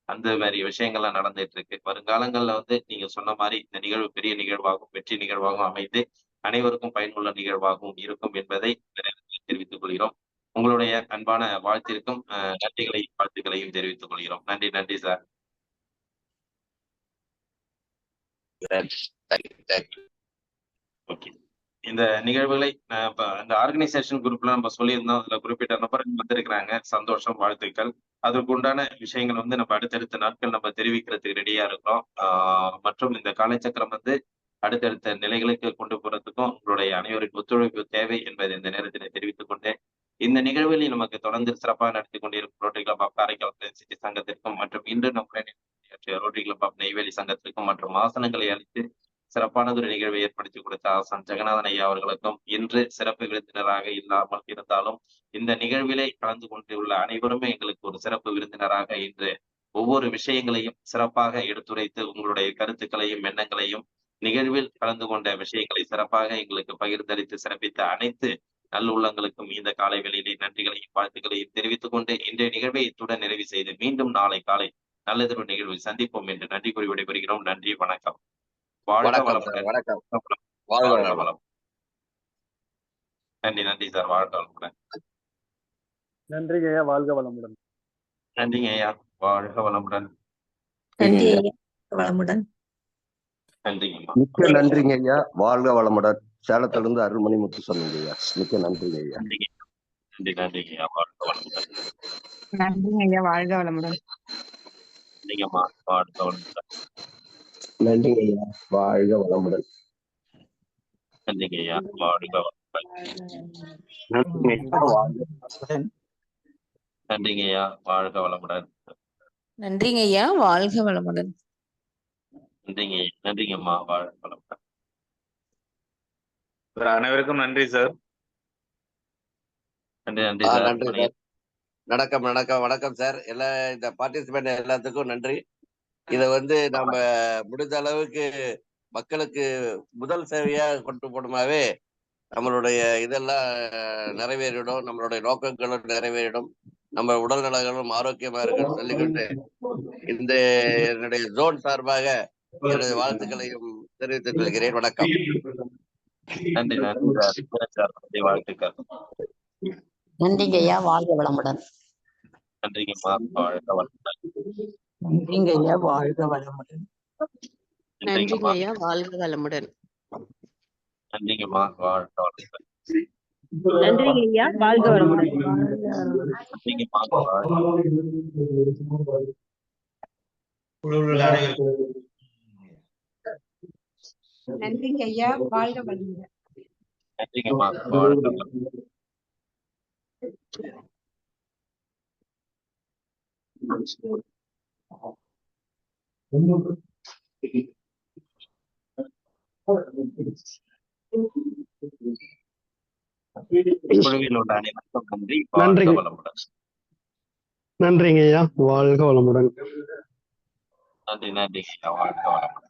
அந்த மாதிரி விஷயங்கள்லாம் நடந்துட்டு இருக்கு. வருங்காலங்கள்ல வந்து நீங்க சொன்ன மாதிரி இந்த நிகழ்வு பெரிய நிகழ்வாகவும் வெற்றி நிகழ்வாகவும் அமைந்து அனைவருக்கும் பயனுள்ள நிகழ்வாகவும் இருக்கும் என்பதை தெரிவித்துக் கொள்கிறோம். உங்களுடைய அன்பான வாழ்த்திற்கும் வாழ்த்துக்களையும் தெரிவித்துக் கொள்கிறோம். நன்றி, நன்றி சார். ஓகே, இந்த நிகழ்வுகளை இந்த ஆர்கனைசேஷன் குரூப்ல நம்ம சொல்லியிருந்தோம். அதுல குறிப்பிட்ட நபர்கள் வந்திருக்கிறாங்க. சந்தோஷம், வாழ்த்துக்கள். அதற்கு உண்டான விஷயங்கள் வந்து நம்ம அடுத்தடுத்த நாட்கள் நம்ம தெரிவிக்கிறதுக்கு ரெடியா இருக்கிறோம். மற்றும் இந்த காலச்சக்கரம் வந்து அடுத்தடுத்த நிலைகளுக்கு கொண்டு போறதுக்கும் உங்களுடைய அனைவரின் ஒத்துழைப்பு தேவை என்பதை இந்த நேரத்தில் தெரிவித்துக் கொண்டேன். இந்த நிகழ்வுகளில் நமக்கு தொடர்ந்து சிறப்பாக நடத்தி கொண்டிருக்கும் rotary club of Karaikal city சங்கத்திற்கும் மற்றும் இன்று நம்முடைய ரோட்டரி கிளப் ஆஃப் நெய்வேலி சங்கத்திற்கும் மற்றும் ஆசனங்களை அளித்து சிறப்பானதொரு நிகழ்வை ஏற்படுத்தி கொடுத்த ஆசான் ஜெகநாதன் ஐயா அவர்களுக்கும் இன்று சிறப்பு விருந்தினராக இல்லாமல் இருந்தாலும் இந்த நிகழ்விலே கலந்து கொண்டுள்ள அனைவருமே எங்களுக்கு ஒரு சிறப்பு விருந்தினராக இன்று ஒவ்வொரு விஷயங்களையும் சிறப்பாக எடுத்துரைத்து உங்களுடைய கருத்துக்களையும் எண்ணங்களையும் நிகழ்வில் கலந்து கொண்ட விஷயங்களை சிறப்பாக எங்களுக்கு பகிர்ந்தளித்து சிறப்பித்த அனைத்து நல்லுள்ளங்களுக்கும் இந்த காலை வேளையிலே நன்றிகளையும் வாழ்த்துக்களையும் தெரிவித்துக் கொண்டு இன்றைய நிகழ்வை இத்துடன் நிறைவு செய்து மீண்டும் நாளை காலை நல்லதொரு நிகழ்வில் சந்திப்போம் என்று நன்றி கூறி விடைபெறுகிறோம். நன்றி, வணக்கம். வாழ்க வளமுடன். வளம். நன்றி, நன்றி சார். வாழ்க வளமுடன். நன்றிங்க ஐயா, வாழ்க வளமுடன். நன்றிங்க ஐயா, வாழ்க வளமுடன். நன்றி ஐயா, வளமுடன். நன்றிங்கம்மா. மிக்க நன்றிங்க ஐயா, வாழ்க வளமுடன். சேலத்துல இருந்து அருள்மணி முத்து சொன்னீங்க ஐயா. மிக்க நன்றிங்க ஐயா. நன்றி, நன்றிங்க ஐயா, வாழ்க வளமுடன். நன்றிங்க ஐயா, வாழ்க வளமுடன். நன்றிங்கம்மா, வாழ்க வளமுடன். நன்றிங்க ஐயா, வாழ்க வளமுடன். நன்றிங்க ஐயா, வாழ்க வளமுடன். நன்றிங்க ஐயா, வாழ்க வளமுடன். நன்றிங்க ஐயா, வாழ்க வளமுடன். நன்றிங்கம்மா, வாழ்க வளமுடன். அனைவருக்கும் நன்றி சார். நன்றி, நன்றி சார். நன்றி சார். வணக்கம் சார். இந்த பார்ட்டிசிபேட் எல்லாத்துக்கும் நன்றி. இத வந்து நம்ம முடிந்த அளவுக்கு மக்களுக்கு முதல் சேவையா கொண்டு போடுமாவே நம்மளுடைய இதெல்லாம் நிறைவேறிடும், நம்மளுடைய நோக்கங்களும் நிறைவேறிடும், நம்ம உடல் நலங்களும் ஆரோக்கியமா இருக்குன்னு சொல்லிக்கிட்டு இந்த என்னுடைய ஜோன் சார்பாக எனது வாழ்த்துக்களையும் தெரிவித்துக் கொள்கிறேன். வணக்கம். நன்றி, நன்றி சார். வாழ்த்துக்கள். நன்றிங்க ஐயா, வாழ்க வளமுடன். நன்றிங்கம்மா, வாழ்க வளமுடன். நன்றிங்க ஐயா, வாழ்க வளமுடன். நன்றிங்க ஐயா, வாழ்க வளமுடன். நன்றிங்கம்மா, வாழ்க வளமுடன். நன்றிங்க ஐயா, வாழ்க வளமுடன். நன்றிங்கம்மா, நன்றிங்க ஐயா, வாழ்க வளமுடன். நன்றிங்கம்மா, வாழ்க வளமுடன். குழுவில் உள்ள அனைவருக்கும் நன்றி. வாழ்க வளமுடன். நன்றிங்க ஐயா, வாழ்க வளமுடன். நன்றி, நன்றிங்க ஐயா, வாழ்க வளமுடன்.